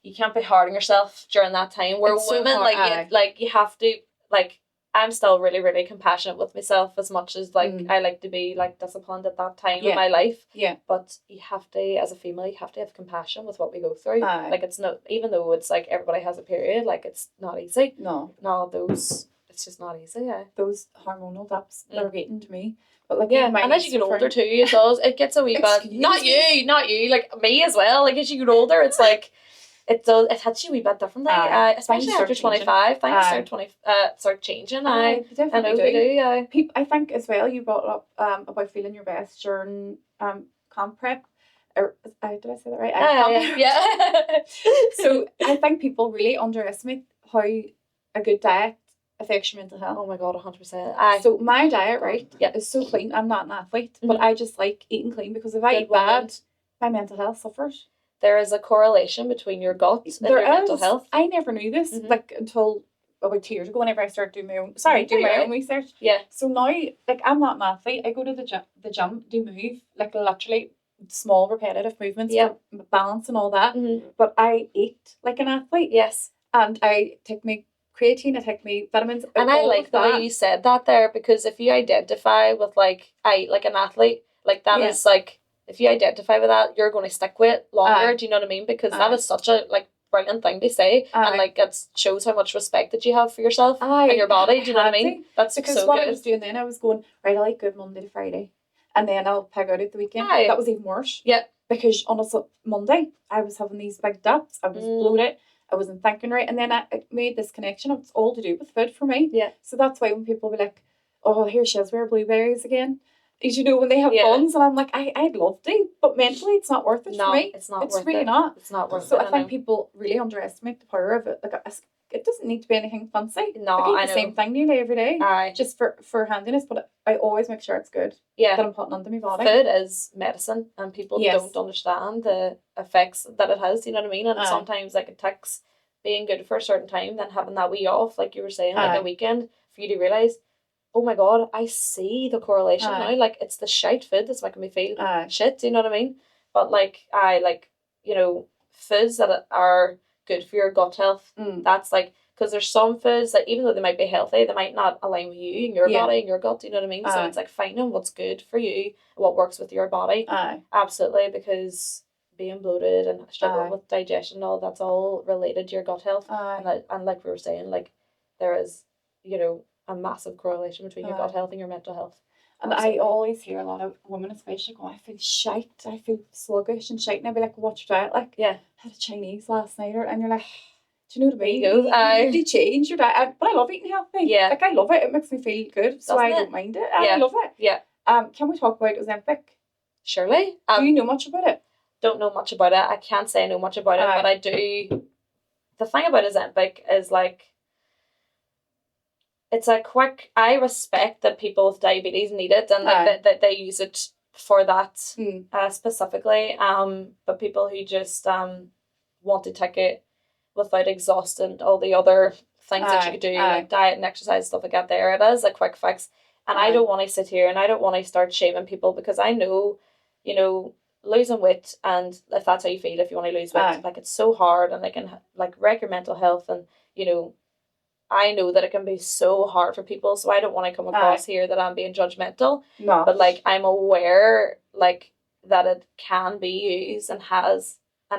be hard on yourself during that time. Where It's so women hard, you have to like. I'm still really, really compassionate with myself as much as like I like to be like disciplined at that time in my life. Yeah. But you have to, as a female, you have to have compassion with what we go through. Like it's not, even though it's like everybody has a period, like it's not easy. No. It's just not easy. Yeah. Those hormonal dips that are getting to me. But like and as you get older too, it gets a wee bit. Not you, like me as well. Like as you get older, it's like. It hits you a wee bit differently, especially after 25. Things start changing. I know they do. I think as well you brought up about feeling your best during camp prep. Or, did I say that right? Yeah. So I think people really underestimate how a good diet affects your mental health. Oh my god, 100%. So my diet, right, is so clean. I'm not an athlete, but I just like eating clean because if I eat bad, my mental health suffers. There is a correlation between your gut and your mental health. I never knew this like until about 2 years ago. Whenever I started doing my own research. Yeah. So now, like, I'm not an athlete. I go to the gym, do move, like literally small repetitive movements for balance and all that. But I eat like an athlete. Yes. And I take my creatine, I take my vitamins. And I like the way you said that there, because if you identify with like an athlete, like that is like. If you identify with that, you're going to stick with it longer. Do you know what I mean? Because that is such a like brilliant thing to say, and like it shows how much respect that you have for yourself and your body. Do you know what I mean? That's because so what good. I was doing then, I was going right. I like good Monday to Friday, and then I'll peg out at the weekend. That was even worse. Yeah, because on a Monday I was having these big dips. I was bloated. I wasn't thinking right, and then I made this connection. It's all to do with food for me. Yeah. So that's why when people be like, "Oh, here she is, wear blueberries again." You know, when they have buns, and I'm like, I'd love to, but mentally it's not worth it for me. It's not. It's really not. It's not worth it. So I think people really underestimate the power of it. Like it doesn't need to be anything fancy. No, I eat the same thing nearly every day. Just for handiness, but I always make sure it's good. Yeah. That I'm putting under my body. Food is medicine, and people don't understand the effects that it has. You know what I mean? And sometimes like it takes being good for a certain time, then having that wee off, like you were saying, like a weekend, for you to realise. Oh my god, I see the correlation now. Like, it's the shite food that's making me feel shit, do you know what I mean? But, like, you know, foods that are good for your gut health, that's, like, because there's some foods that, even though they might be healthy, they might not align with you and your body and your gut, do you know what I mean? So it's, like, finding what's good for you, what works with your body. Absolutely, because being bloated and struggling with digestion and all, that's all related to your gut health. And like we were saying, like, there is, you know, a massive correlation between your gut health and your mental health. And I always hear a lot of women especially go, I feel shite, I feel sluggish and shite, and I'd be like, what's your diet like? Yeah. I had a Chinese last night, and you're like, do you know what I mean? You change your diet, but I love eating healthy. Yeah. Like, I love it makes me feel good, so I don't mind it. I love it. Yeah. Can we talk about Ozempic? Surely. Do you know much about it? Don't know much about it. I can't say I know much about it, but I do. The thing about Ozempic is like, it's a quick. I respect that people with diabetes need it and that they use it for that specifically. But people who just want to take it without exhausting all the other things that you could do, like diet and exercise, stuff like that. There, it is a quick fix, and I don't want to sit here and I don't want to start shaming people, because I know, you know, losing weight, and if that's how you feel, if you want to lose weight, like, it's so hard, and they can like wreck your mental health, and you know. I know that it can be so hard for people, so I don't want to come across here that I'm being judgmental. No. But like I'm aware like that it can be used and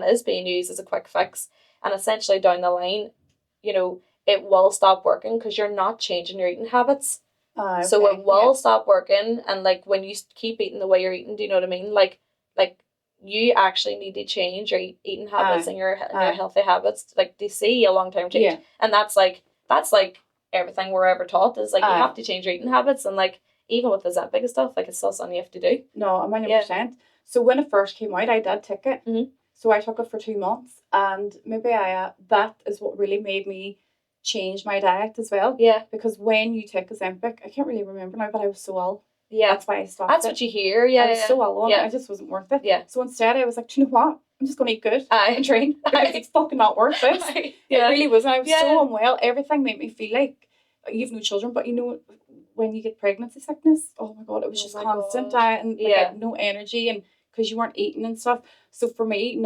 is being used as a quick fix, and essentially down the line, you know, it will stop working because you're not changing your eating habits. Okay. So it will stop working, and like when you keep eating the way you're eating, do you know what I mean? Like you actually need to change your eating habits and your healthy habits, like to see a long term change. And that's like everything we're ever taught is like you have to change your eating habits, and like even with the Ozempic and stuff, like it's still something you have to do. No, 100%. So when it first came out, I did take it. Mm-hmm. So I took it for 2 months, and maybe that is what really made me change my diet as well. Yeah. Because when you take Ozempic, I can't really remember now, but I was so ill. Yeah. That's why I stopped. That's what you hear. Yeah. I was so ill on it. I just wasn't worth it. Yeah. So instead, I was like, do you know what? I'm just going to eat good and train because it's fucking not worth it. It really wasn't. I was so unwell. Everything made me feel like you've no children, but you know, when you get pregnancy sickness, oh my God, it was just constant diet and like, I had no energy, and because you weren't eating and stuff. So for me,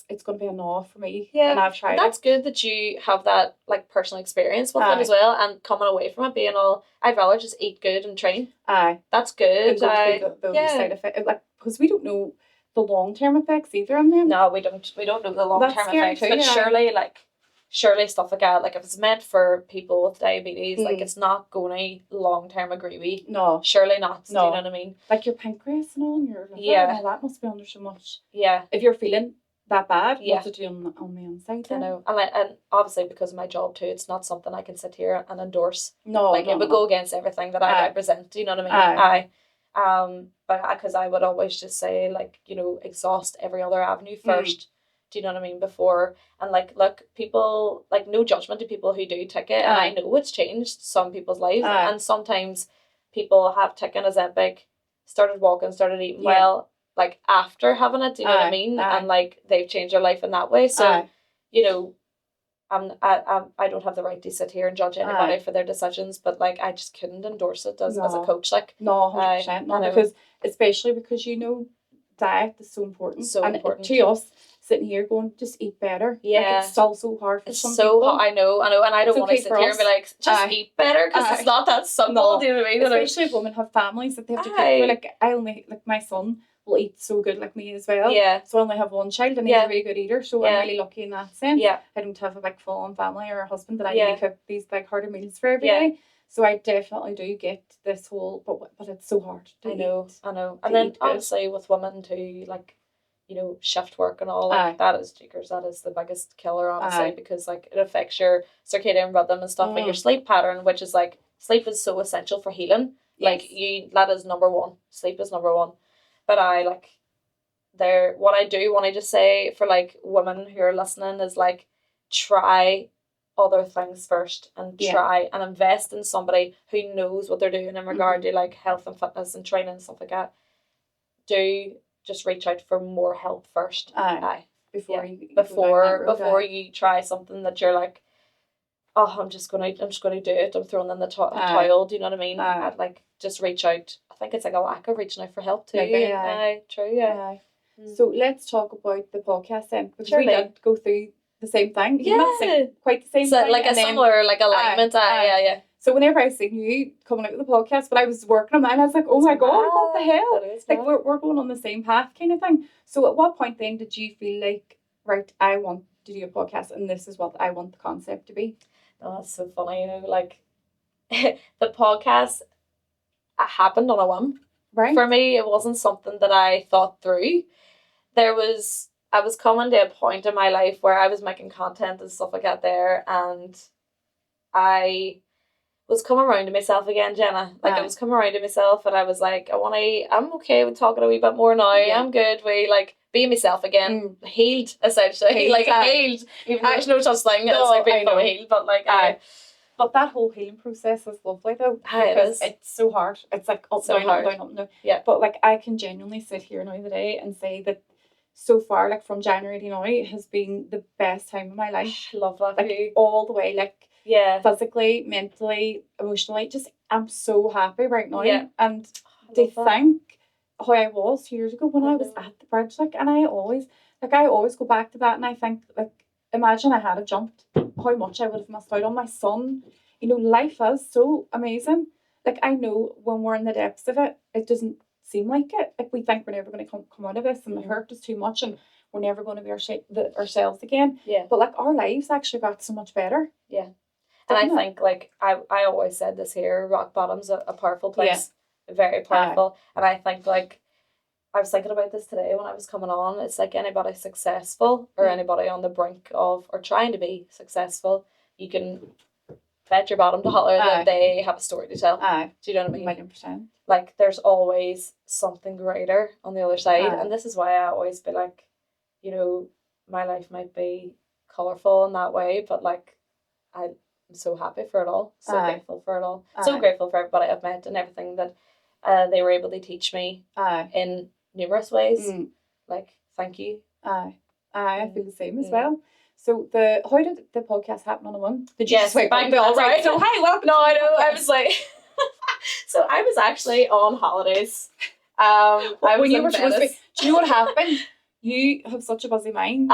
it's going to be a no for me. Yeah, and I've tried. That's good that you have that like personal experience with it as well, and coming away from it being all, I'd rather just eat good and train. That's good. And go through the side effect, like, because we don't know the long term effects either on them. No, we don't know the long term effects, but surely stuff like that, like if it's meant for people with diabetes, like it's not going to long term agree with. No. Surely not. No. Do you know what I mean? Like your pancreas and all, and your liver and all that must be under so much. Yeah. If you're feeling that bad, what's it do on the inside then? I know. And obviously because of my job too, it's not something I can sit here and endorse. No. Like it would go against everything that I represent. Do you know what I mean? But because I would always just say, like, you know, exhaust every other avenue first. Do you know what I mean? Before, and like, look, people, like, no judgment to people who do take it, and I know it's changed some people's lives, and sometimes people have taken Ozempic, started walking, started eating well, like after having it. Do you know what I mean? And like they've changed their life in that way. So, you know, I don't have the right to sit here and judge anybody for their decisions, but like I just couldn't endorse it as a coach. Like no, 100%. No, because especially because you know, diet is so important. So important to us sitting here going, just eat better. Yeah, like, it's so hard for some people. Hard. I know, and I don't want to sit here and be like, just eat better, because it's not that simple. No. Do you know what I mean? Especially if women have families that they have to cook for. Like I only my son will eat so good like me as well. Yeah. So I only have one child, and he's a really good eater. So I'm really lucky in that sense. Yeah. I don't have a big full on family or a husband that I need to cook these big hearty meals for every day. So I definitely do get this whole, but it's so hard. I know. And then obviously with women too, like, you know, shift work and all, like that is jiggers. That is the biggest killer, honestly, because like it affects your circadian rhythm and stuff, and your sleep pattern, which is like, sleep is so essential for healing. Like that is number one. Sleep is number one. But what I do want to just say for like women who are listening is like, try other things first, and try and invest in somebody who knows what they're doing in regard to like health and fitness and training and stuff like that. Do just reach out for more help first. Before you try something that you're like, oh, I'm just gonna do it. I'm throwing in the towel. Do you know what I mean? I'd like just reach out. I think it's like a lack of reaching out for help too. True. So let's talk about the podcast then, because we did go through the same thing. Quite the same thing. Like a similar like alignment. So whenever I seen you coming out with the podcast, but I was working on mine, I was like, oh my God, what the hell? Like we're going on the same path kind of thing. So at what point then did you feel like, right, I want to do a podcast and this is what I want the concept to be? Oh, that's so funny, you know, like the podcast happened on a whim. Right. For me, it wasn't something that I thought through. I was coming to a point in my life where I was making content and stuff like that there, and I was coming around to myself again, Jenna. Like I was coming around to myself, and I was like, I'm okay with talking a wee bit more now. Yeah. I'm good with like being myself again. Healed, essentially. Healed. Even though there's no such thing as like being fully healed, but like but that whole healing process is lovely though, because it's so hard. It's like up, down, up, down, up, down. Yeah. But like I can genuinely sit here now today and say that so far, like from January to now, has been the best time of my life. I love that. Like all the way, like physically, mentally, emotionally, just I'm so happy right now. Yeah. And to think how I was 2 years ago when I was at the bridge, like, and I always go back to that, and I think, like, imagine I had jumped, how much I would have missed out on. My son life is so amazing. Like, I know when we're in the depths of it, it doesn't seem like it. Like, we think we're never going to come out of this, and it hurt us too much, and we're never going to be ourselves again. Yeah. But like, our lives actually got so much better. Yeah. And I Didn't it? think, like, I always said this here, rock bottom's a powerful place. Very powerful. And I think, like, I was thinking about this today when I was coming on. It's like anybody successful or anybody on the brink of or trying to be successful, you can bet your bottom dollar that they have a story to tell. Do you know what I mean? 1,000,000%. Like, there's always something greater on the other side. And this is why I always be like, my life might be colourful in that way, but like, I'm so happy for it all. So grateful for it all. So grateful for everybody I've met and everything that they were able to teach me in numerous ways. Like, thank you. I feel the same as well. So how did the podcast happen on the one? Did you Yes, just wait back all right? right. So hi, welcome. No, I know. I was like, so I was actually on holidays. When you were supposed to be, do you know what happened? You have such a busy mind.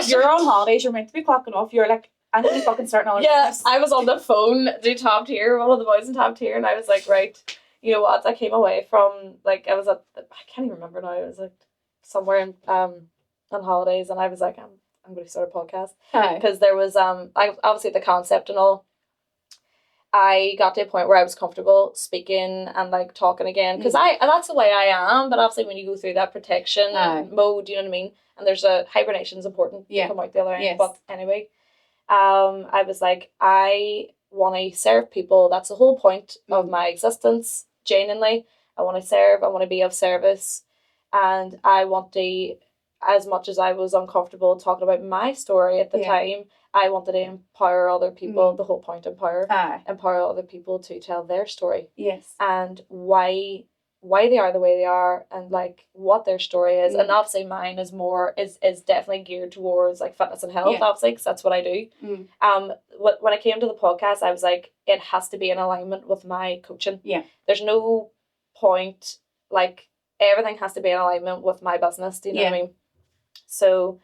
You're on holidays. You're meant to be clocking off. You're like, I need to fucking start another business. I was on the phone to Top Tier, one of the boys in Top Tier, and I was like, right, you know what? I came away from, like, I was I can't even remember now. I was like somewhere on holidays, and I was like, I'm going to start a podcast because there was obviously the concept and all. I got to a point where I was comfortable speaking and like talking again because that's the way I am. But obviously, when you go through that protection mode, you know what I mean. And there's hibernation is important to come out the other end. Yes. But anyway, I was like, I want to serve people. That's the whole point of my existence. Genuinely, I want to serve. I want to be of service, and I want to. As much as I was uncomfortable talking about my story at the time, I wanted to empower other people. The whole point, empower other people to tell their story. Yes. And why they are the way they are, and like what their story is. And obviously mine is definitely geared towards like fitness and health, obviously, because that's what I do. When I came to the podcast, I was like, it has to be in alignment with my coaching. Yeah. There's no point, like, everything has to be in alignment with my business. Do you know what I mean? So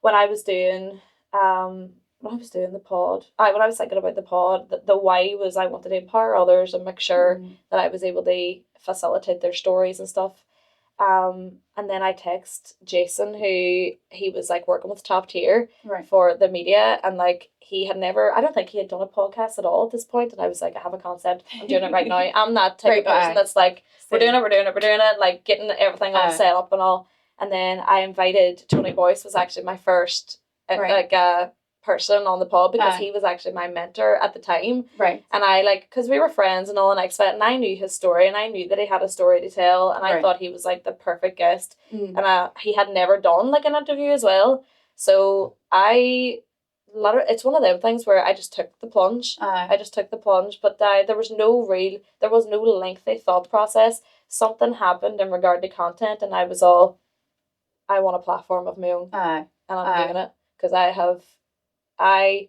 when I was doing the pod, when I was thinking about the pod, the why was I wanted to empower others and make sure that I was able to facilitate their stories and stuff. And then I text Jason, who he was like working with Top Tier for the media, and like I don't think he had done a podcast at all at this point, and I was like, I have a concept, I'm doing it right now. I'm that type of person that's like, we're doing it, like getting everything all set up and all. And then I invited Tony Boyce, was actually my first person on the pod, because he was actually my mentor at the time. Right. And I because we were friends and all, and I knew his story, and I knew that he had a story to tell, and I thought he was like the perfect guest. And he had never done like an interview as well. So it's one of them things where I just took the plunge. But there was no lengthy thought process. Something happened in regard to content, and I was all, I want a platform of my own, and I'm doing it because I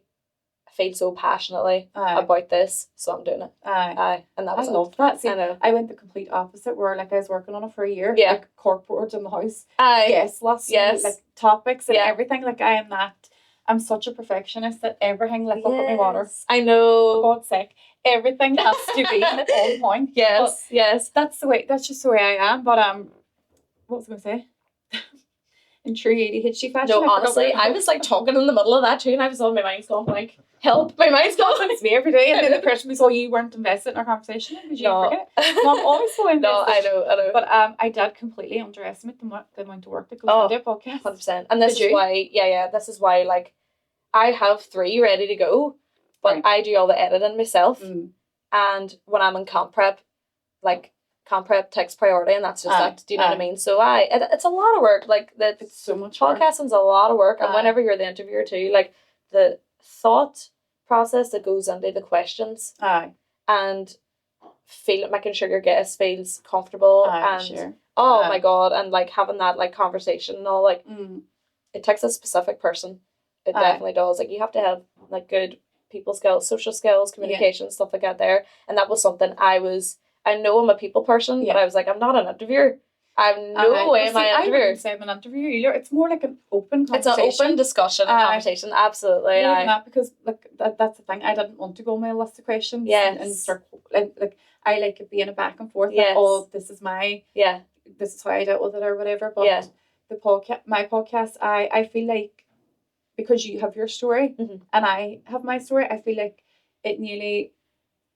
feel so passionately about this, so I'm doing it. And that was I loved that. See, I know. I went the complete opposite, where like I was working on it for a year, like corkboards in the house, guest lists, like topics and everything. Like I'm such a perfectionist at everything. Like, look at my water. I know. For God's sake, everything has to be on point. Yes, yes. That's just the way I am. But what was I going to say? In true ADHD fashion. No, honestly, I was like talking in the middle of that too, and I was on my mind's going like, help, my mind's going. It's me every day, and then the person was, you weren't invested in our conversation. Did you forget? No, I'm always so invested. No, I know. But I did completely underestimate the amount of work that goes into a podcast. 100%. And this is why, this is why, like, I have 3 ready to go, but I do all the editing myself. And when I'm in comp prep, like, comp prep takes priority, and that's just that. Do you know what I mean? So it's a lot of work. Like, it's so much podcasting's a lot of work, and whenever you're the interviewer too, like the thought process that goes into the questions, and making sure your guest feels comfortable, and my god, and like having that like conversation and all, like it takes a specific person. It definitely does. Like, you have to have like good people skills, social skills, communication, stuff like that there. And that was something I know I'm a people person, but I was like, I'm not an interviewer. I'm no way am I an I interviewer. wouldn't say I'm an interviewer either. It's more like an open It's an conversation. open discussion and conversation, absolutely. More than that, because like that's the thing. I didn't want to go on my list of questions and start like I like it being a back and forth. Like, oh, this is this is how I dealt with it or whatever. But the podcast, my podcast, I feel like because you have your story and I have my story, I feel like it nearly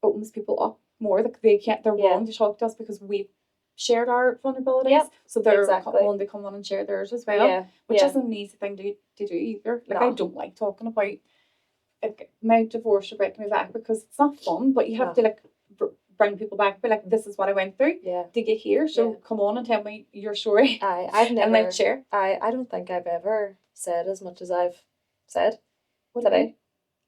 opens people up more. Like they're willing to talk to us because we've shared our vulnerabilities, so they're willing to come on and share theirs as well, which isn't an easy thing to do either. Like I don't like talking about like my divorce or breaking me back because it's not fun, but you have to like bring people back, be like, this is what I went through to get here, so come on and tell me your story. I've never, and let's share. I don't think I've ever said as much as I've said today.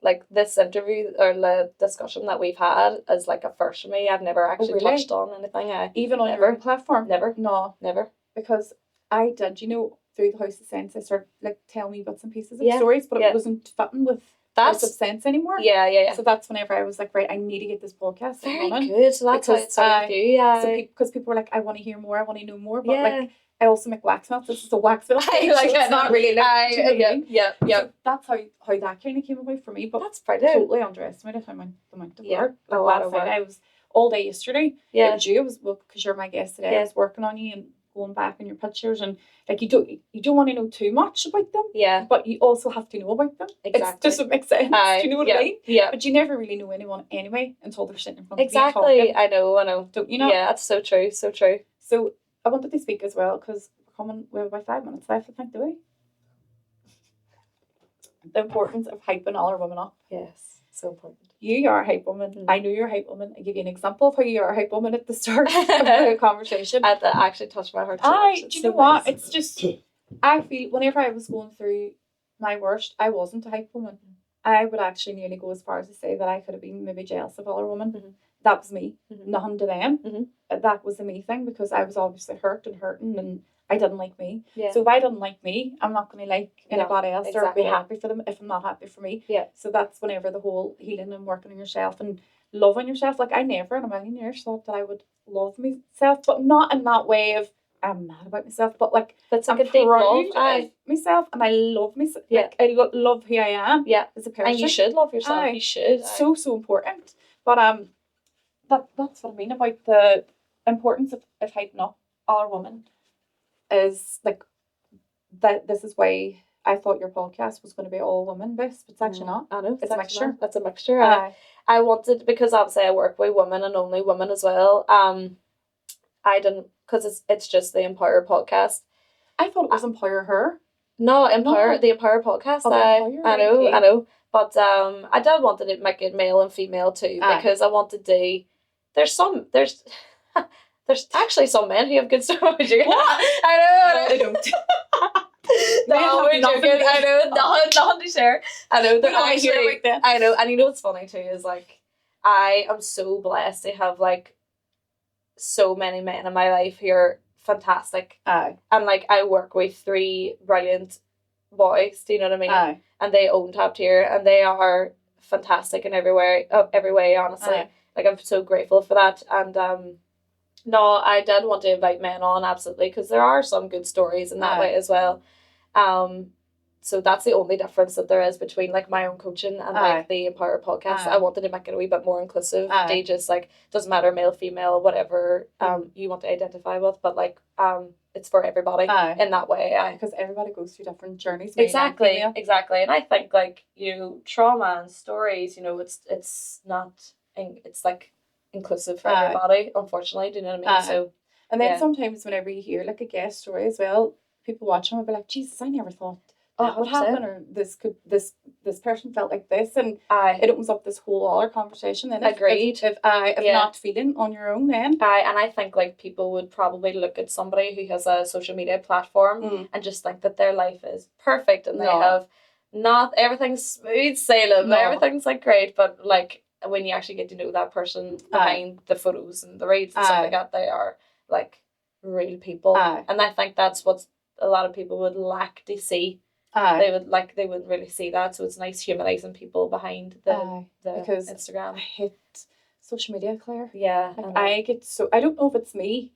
Like this interview or the discussion that we've had is like a first for me. I've never actually touched on anything. Even on your own platform? Never. No. Never. Because I did, through the House of Sense, I started like telling me bits and pieces of stories, but it wasn't fitting with House of Sense anymore. Yeah. So that's whenever I was like, right, I need to get this podcast very running. Good. So that's how it started with you. So because people were like, I want to hear more, I want to know more, but like I also make wax melts. This is a wax melt. It's not really like So that's how that kind of came about for me. But that's brilliant. Totally underestimated the amount of work. A lot of work. I was all day yesterday. Yeah. It was you. Because you're my guest today. I was working on you and going back on your pictures, and like you don't want to know too much about them. Yeah. But you also have to know about them. Exactly. It doesn't make sense. Do you know what I mean? Yeah. But you never really know anyone anyway until they're sitting in front of you. Exactly. I know. Don't you know? Yeah, that's so true. So true. So I wanted to speak as well because we have about 5 minutes left, I think, do we? The importance of hyping all our women up. Yes, so important. You are a hype woman. Mm-hmm. I know you're a hype woman. I give you an example of how you are a hype woman at the start of the conversation. That actually touched my heart. Do you know what? Nice. It's just, I feel whenever I was going through my worst, I wasn't a hype woman. I would actually nearly go as far as to say that I could have been maybe jealous of other women. Mm-hmm. That was me. Mm-hmm. Nothing to them. Mm-hmm. That was the me thing because I was obviously hurting and I didn't like me. Yeah. So if I didn't like me, I'm not going to like anybody else or be happy for them if I'm not happy for me. Yeah. So that's whenever the whole healing and working on yourself and loving yourself. Like I never in a million years thought that I would love myself, but not in that way of I'm mad about myself, but like that's like I'm a deep love of myself and I love myself. Yeah. Like, I love who I am. Yeah. As a person. And you should love yourself. You should. It's so important. But that's what I mean about the importance of hyping up our women. Is like that. This is why I thought your podcast was going to be all women based, but it's actually not. I know it's a mixture. That's a mixture. I wanted because obviously I work with women and only women as well. I didn't because it's just the Empower podcast. I thought it was Empower Her. No, the Empower podcast. I know. But I did wanted to make it male and female too because I wanted to. There's actually some men who have good stories. I know. They don't. No, we're joking. I know. Nothing to share. I know. I know. And you know what's funny too is like I am so blessed to have like so many men in my life who are fantastic. And like I work with 3 brilliant boys. Do you know what I mean? And they own Top Tier, and they are fantastic in every way. Honestly, like I'm so grateful for that. And no, I did want to invite men on, absolutely, because there are some good stories in that way as well. So that's the only difference that there is between like my own coaching and like the Empower podcast. I wanted to make it a wee bit more inclusive. They just like doesn't matter male, female, whatever you want to identify with, but like it's for everybody in that way. Because everybody goes through different journeys. Exactly. And I think like trauma and stories, it's not it's like inclusive for everybody, unfortunately. Do you know what I mean? So and then sometimes whenever you hear like a guest story as well, people watching will be like, Jesus, I never thought that would happen, or this person felt like this, and it opens up this whole other conversation. Then agreed. If not feeling on your own, then and I think like people would probably look at somebody who has a social media platform and just think that their life is perfect and they have not everything's smooth sailing, everything's like great, but like when you actually get to know that person behind the photos and the reads and stuff like that, they are like real people. And I think that's what a lot of people would lack to see. They wouldn't really see that, so it's nice humanizing people behind the because Instagram. I hate social media, Claire. Yeah, I get so I don't know if it's me,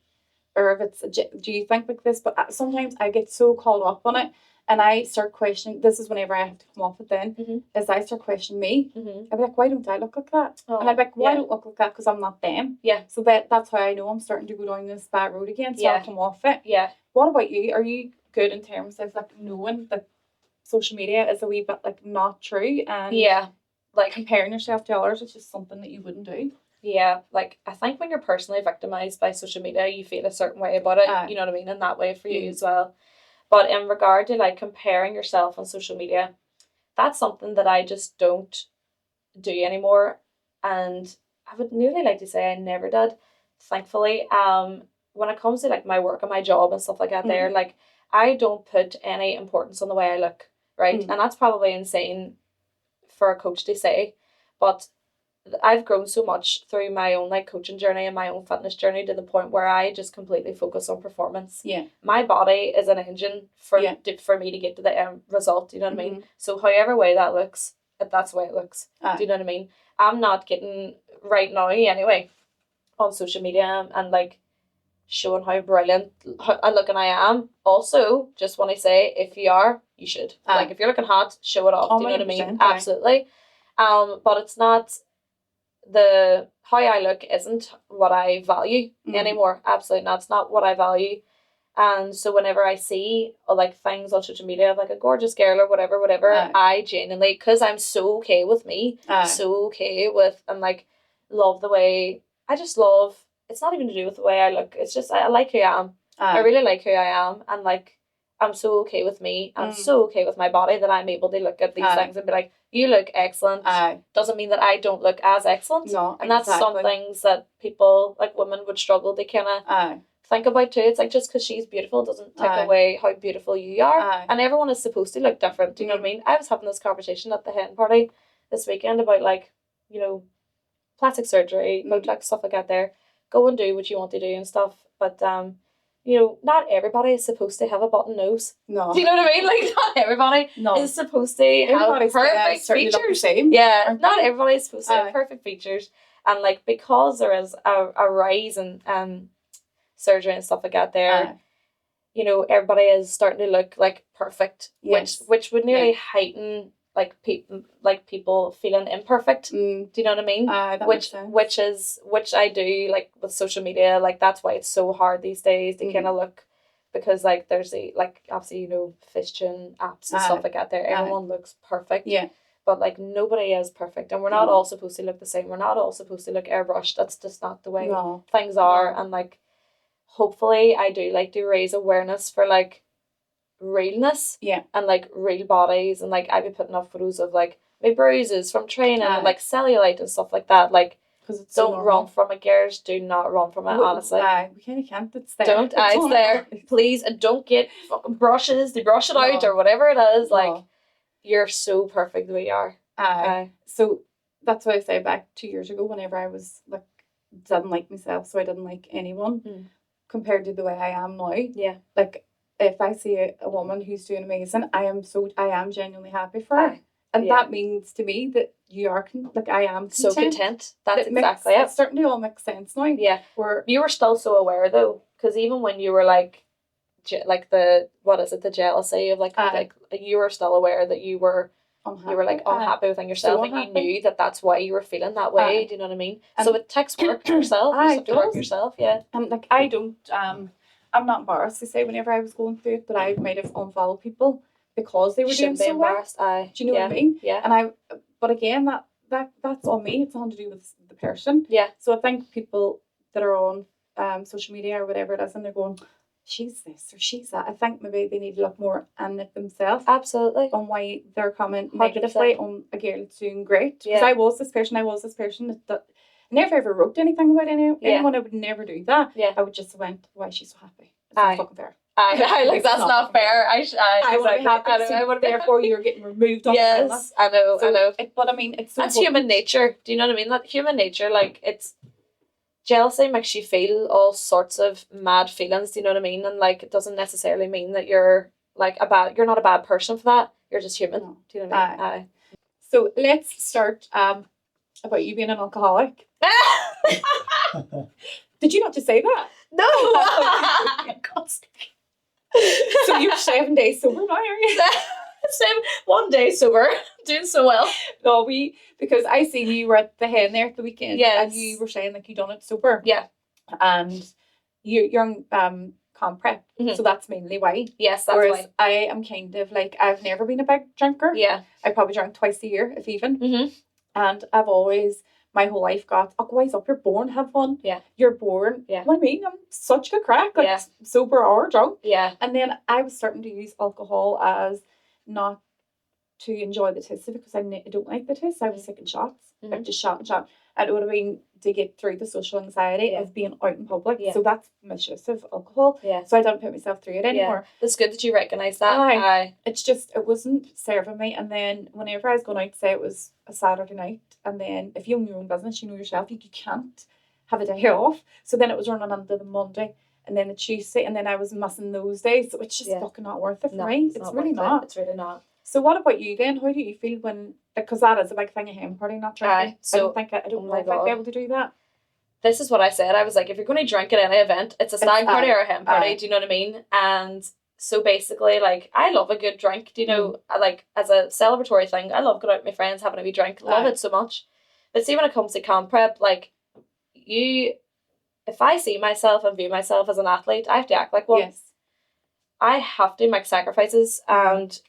or if it's do you think like this? But sometimes I get so caught up on it, and I start questioning. This is whenever I have to come off it. Then as I start questioning me, I'd be like, why don't I look like that? And I'd be like, why don't I look like that? Because I'm not them. Yeah. So that's how I know I'm starting to go down this bad road again. So I'll come off it. Yeah. What about you? Are you good in terms of like knowing that social media is a wee bit like not true, and like comparing yourself to others is just something that you wouldn't do? Yeah, like I think when you're personally victimized by social media, you feel a certain way about it. You know what I mean? And that way for you as well. But in regard to like comparing yourself on social media, that's something that I just don't do anymore. And I would nearly like to say I never did, thankfully. When it comes to like my work and my job and stuff like that, there, like I don't put any importance on the way I look, right? And that's probably insane for a coach to say, but I've grown so much through my own like coaching journey and my own fitness journey to the point where I just completely focus on performance. Yeah. My body is an engine for me to get to the end result. You know what I mean? So however way that looks, that's the way it looks. Do you know what I mean? I'm not getting right now anyway on social media and like showing how brilliant and looking I am. Also, just want to say, if you are, you should. Like if you're looking hot, show it off. Do you know what I mean? Absolutely. But it's not. The how I look isn't what I value anymore. Absolutely not. It's not what I value. And so whenever I see like things on social media of like a gorgeous girl or whatever, I genuinely, because I'm so okay with me, so okay with, and like love the way, I just love, it's not even to do with the way I look. It's just, I like who I am. I really like who I am. And like, I'm so okay with me. I'm so okay with my body that I'm able to look at these things and be like, you look excellent. Doesn't mean that I don't look as excellent. No, and that's some things that people, like women, would struggle to kind of think about too. It's like, just because she's beautiful doesn't take away how beautiful you are. And everyone is supposed to look different. Do you know what I mean? I was having this conversation at the hen party this weekend about like, you know, plastic surgery, Botox, stuff like that there. Go and do what you want to do and stuff. But you know, not everybody is supposed to have a button nose. No. Do you know what I mean? Like, not everybody is supposed to have perfect features. Yeah, not everybody is supposed to have perfect features. And, like, because there is a rise in surgery and stuff like that there, you know, everybody is starting to look, like, perfect, which would nearly heighten, like, people feeling imperfect. Do you know what I mean? Which I do, like, with social media. Like, that's why it's so hard these days to kind of look, because like there's obviously, you know, Fishchin apps and stuff like that there. Everyone looks perfect. Yeah. But like nobody is perfect, and we're not all supposed to look the same. We're not all supposed to look airbrushed. That's just not the way things are. And like, hopefully, I do like to raise awareness for like realness, and like real bodies, and like I'd be putting up photos of like my bruises from training and like cellulite and stuff like that. Like, it's don't run from it, girls. Do not run from it, honestly. We kind of can't. It's there. Don't. It's there. Please, and don't get fucking brushes to brush it out or whatever it is. Like, you're so perfect the way you are. So that's what I say back 2 years ago, whenever I was like, didn't like myself, so I didn't like anyone, compared to the way I am now. Yeah. Like, if I see a woman who's doing amazing, I am genuinely happy for her. And that means to me that you are, like, I am content. So content. That's exactly it. It's starting to all make sense now. Yeah. You were still so aware, though, because even when you were, like the jealousy of, like you were still aware that you were unhappy. You were, like, unhappy within yourself, so and you knew that that's why you were feeling that way. Do you know what I mean? So it takes work yourself. You have to work yourself, And, like, I don't, I'm not embarrassed to say whenever I was going through it that I might have unfollowed people because they were doing so well. Do you know what I mean? Yeah. But again, that's on me. It's nothing to do with the person. Yeah. So I think people that are on social media or whatever it is, and they're going, she's this or she's that, I think maybe they need to look more in at themselves. Absolutely. On why they're coming negatively on a girl that's doing great. Because I was this person that never ever wrote anything about anyone. I would never do that. Yeah. I would just went, why is she so happy? It's not fucking fair. I like, that's not fair. I would be happy. I would be therefore you're getting removed off the camera. I know. But I mean, it's so that's human nature. Do you know what I mean? That human nature, like, it's jealousy makes you feel all sorts of mad feelings. Do you know what I mean? And like, it doesn't necessarily mean that you're like you're not a bad person for that. You're just human. No. Do you know what I mean? So let's start about you being an alcoholic. Did you not just say that? No. God's sake. So you're 7 days sober now, are you? 1 day sober, doing so well. No, because I seen you were at the hen there at the weekend, Yes. and you were saying like you done it sober. Yeah. And you're on comp prep, so that's mainly why. Yes, that's Whereas why. I am kind of like, I've never been a big drinker. Yeah. I probably drank twice a year, if even. Mm-hmm. And I've always, my whole life got, oh, wise up, you're born, have fun. Yeah. You're born. Yeah. What I mean, I'm such good crack, like sober or drunk. Yeah. And then I was starting to use alcohol as not to enjoy the taste of it, because I don't like the taste. I was taking shots, like just shot and shot. And it would have been to get through the social anxiety of being out in public. Yeah. So that's misuse of alcohol. Yeah. So I don't put myself through it anymore. Yeah. It's good that you recognise that. Aye. It's just, it wasn't serving me. And then whenever I was going out, say it was a Saturday night, and then if you own your own business, you know yourself, you can't have a day off. So then it was running into the Monday and then the Tuesday, and then I was missing those days. So it's just fucking not worth it for me. It's really not. It's really not. So what about you then? How do you feel when, because that is a big thing at hen party, not drinking. So, I don't think I don't know if I'd be able to do that. This is what I said. I was like, if you're going to drink at any event, it's a stag party or a hen party. Do you know what I mean? And so basically, like, I love a good drink. Do you know, like, as a celebratory thing, I love going out with my friends, having a wee drink. Love it so much. But see, when it comes to camp prep, like, if I see myself and view myself as an athlete, I have to act like one. Yes. I have to make sacrifices, and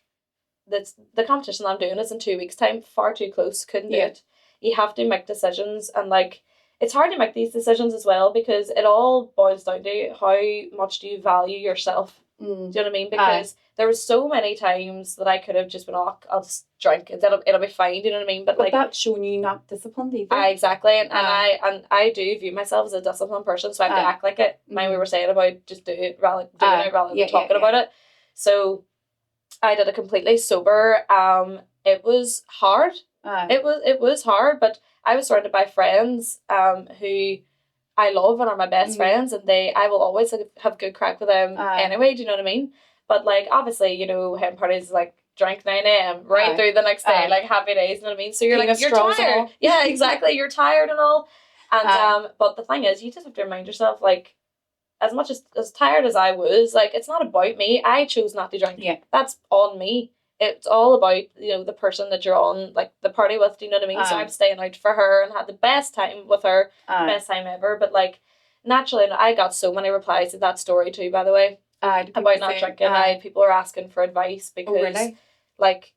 the competition I'm doing is in 2 weeks' time. Far too close, couldn't do it. You have to make decisions, and like, it's hard to make these decisions as well, because it all boils down to how much do you value yourself. Do you know what I mean? Because there was so many times that I could have just been, oh, I'll just drink, it'll be fine. Do you know what I mean? But like, that's showing you not disciplined either. Exactly, and I do view myself as a disciplined person, so I have to act like it. Mind we were saying about just doing it rather than talking about it. So I did it completely sober. It was hard. It was hard, but I was surrounded by friends who I love and are my best friends, and I will always have good crack with them anyway. Do you know what I mean? But like, obviously, you know, hen parties like drank 9 a.m. right through the next day, like happy days. You know what I mean? So you're tired. Yeah, exactly. You're tired and all. And but the thing is, you just have to remind yourself, like, as much as tired as I was, like, it's not about me. I chose not to drink. Yeah, that's on me. It's all about, you know, the person that you're on, like, the party with. Do you know what I mean? So I'm staying out for her and had the best time with her, best time ever. But like, naturally, I got so many replies to that story too, by the way, about not drinking. People are asking for advice because, like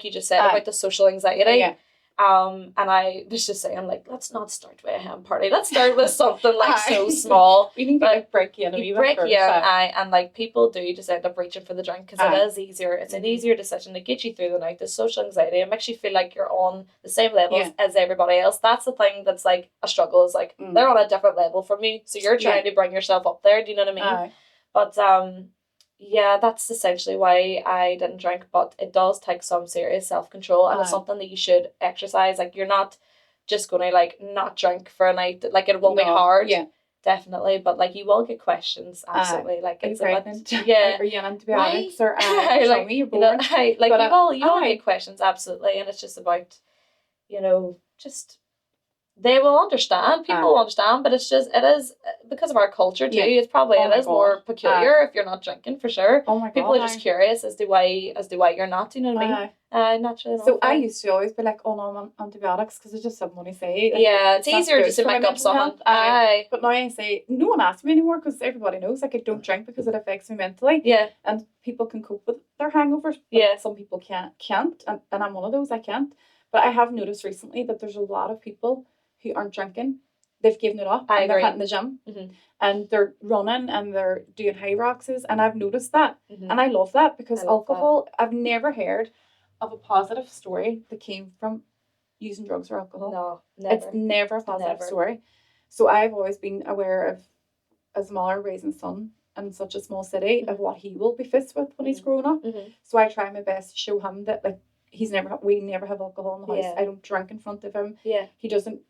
you just said about the social anxiety. Yeah. And I was just saying, like, let's not start with a hen party. Let's start with something like so small. We need to like break you in a wee bit first. And like, people do just end up reaching for the drink because it is easier. It's an easier decision to get you through the night. The social anxiety, it makes you feel like you're on the same level as everybody else. That's the thing that's like a struggle. Is like they're on a different level from you, so you're trying to bring yourself up there. Do you know what I mean? But yeah, that's essentially why I didn't drink, but it does take some serious self-control, and it's something that you should exercise. Like, you're not just going to, like, not drink for a night. Like, it will be hard, definitely, but, like, you will get questions, absolutely. Like, it's about, are you on antibiotics, or show me you're bored. You will get questions, absolutely, and it's just about, you know, just... They will understand. People will understand, but it is because of our culture too. It's probably it is more peculiar if you're not drinking, for sure. Oh my God! People are just curious as to why you're not. You know what I mean? Naturally. So I used to always be like, "Oh no, I'm on antibiotics," because it's just something to say. Like, it's easier just to make up something. But now I say no one asks me anymore because everybody knows, like, I don't drink because it affects me mentally. Yeah. And people can cope with their hangovers. But some people can't, and I'm one of those. I can't. But I have noticed recently that there's a lot of people who aren't drinking. They've given it up, and they're hitting the gym, and they're running, and they're doing high roxes, and I've noticed that, and I love that, because alcohol, I've never heard of a positive story that came from using drugs or alcohol. No, never. It's never a positive story. So I've always been aware of, as Muller raising son in such a small city, of what he will be faced with when he's grown up. So I try my best to show him that, like, we never have alcohol in the house. I don't drink in front of him. He doesn't,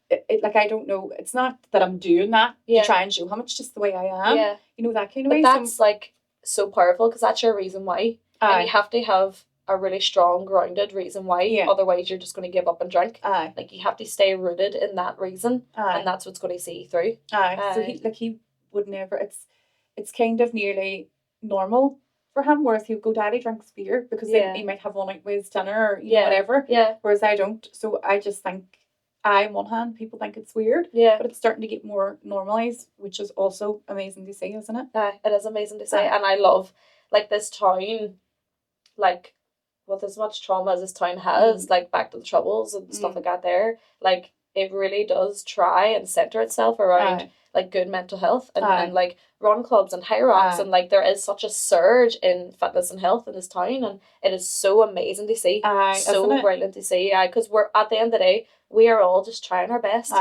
like, I don't know, it's not that I'm doing that to try and show him, it's just the way I am. You know, that kind of way. But that's like so powerful, because that's your reason why. And you have to have a really strong, grounded reason why. Otherwise you're just going to give up and drink. Like, you have to stay rooted in that reason, and that's what's going to see you through. So he would never. It's kind of nearly normal for him, whereas he would go, Daddy drinks beer, because then he might have one out with his dinner or whatever. Yeah. Whereas I don't. So I just think, on one hand, people think it's weird, Yeah. but it's starting to get more normalised, which is also amazing to see, isn't it? It is amazing to see, and I love like this town, like with as much trauma as this town has, like back to the Troubles and stuff like that. There, like it really does try and center itself around like good mental health and like run clubs and high rocks, and like there is such a surge in fitness and health in this town, and it is so amazing to see, so brilliant to see, because we're at the end of the day, we are all just trying our best.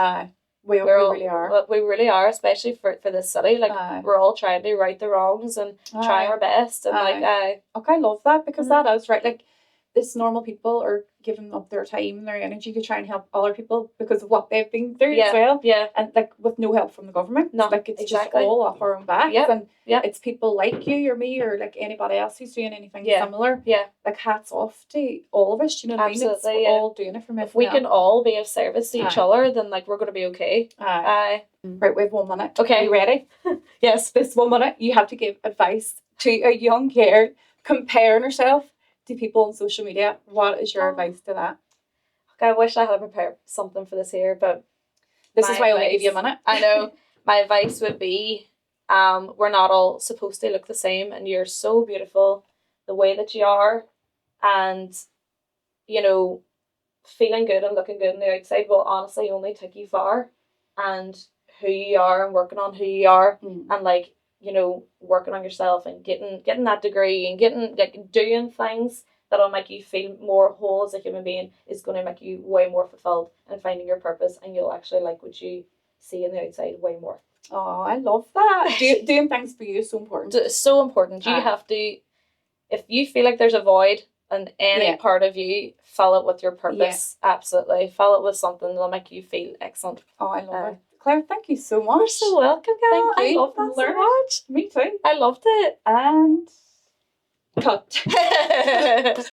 We really are. We really are, especially for this city. Like we're all trying to right the wrongs and try our best, and okay, I love that, because that is right. Like this normal people are giving up their time and their energy to try and help other people because of what they've been through as well. Yeah. And like with no help from the government. No, like it's just all off our own backs. Yeah. And it's people like you or me or like anybody else who's doing anything similar. Yeah. Like hats off to all of us, you know what I mean? It's, we're all doing it from if we can all be of service to each other, then like we're gonna be okay. Right, we have 1 minute. Okay. Are you ready? Yes. This 1 minute you have to give advice to a young girl comparing herself to people on social media. What is your advice to that? Okay, I wish I had prepared something for this here, but this is why I only give you a minute. I know. My advice would be, we're not all supposed to look the same, and you're so beautiful the way that you are, and you know, feeling good and looking good on the outside will honestly only take you far, and who you are and working on who you are, and like, you know, working on yourself and getting that degree and getting like doing things that'll make you feel more whole as a human being is going to make you way more fulfilled and finding your purpose, and you'll actually like what you see on the outside way more. Oh, I love that. Doing things for you is so important. It's so important. You have to, if you feel like there's a void in any part of you, fill it with your purpose. Absolutely. Fill it with something that'll make you feel excellent. Oh, I love it. Claire, thank you so much. You're so welcome, girl. Thank you. I love that so much. Me too. I loved it. And cut.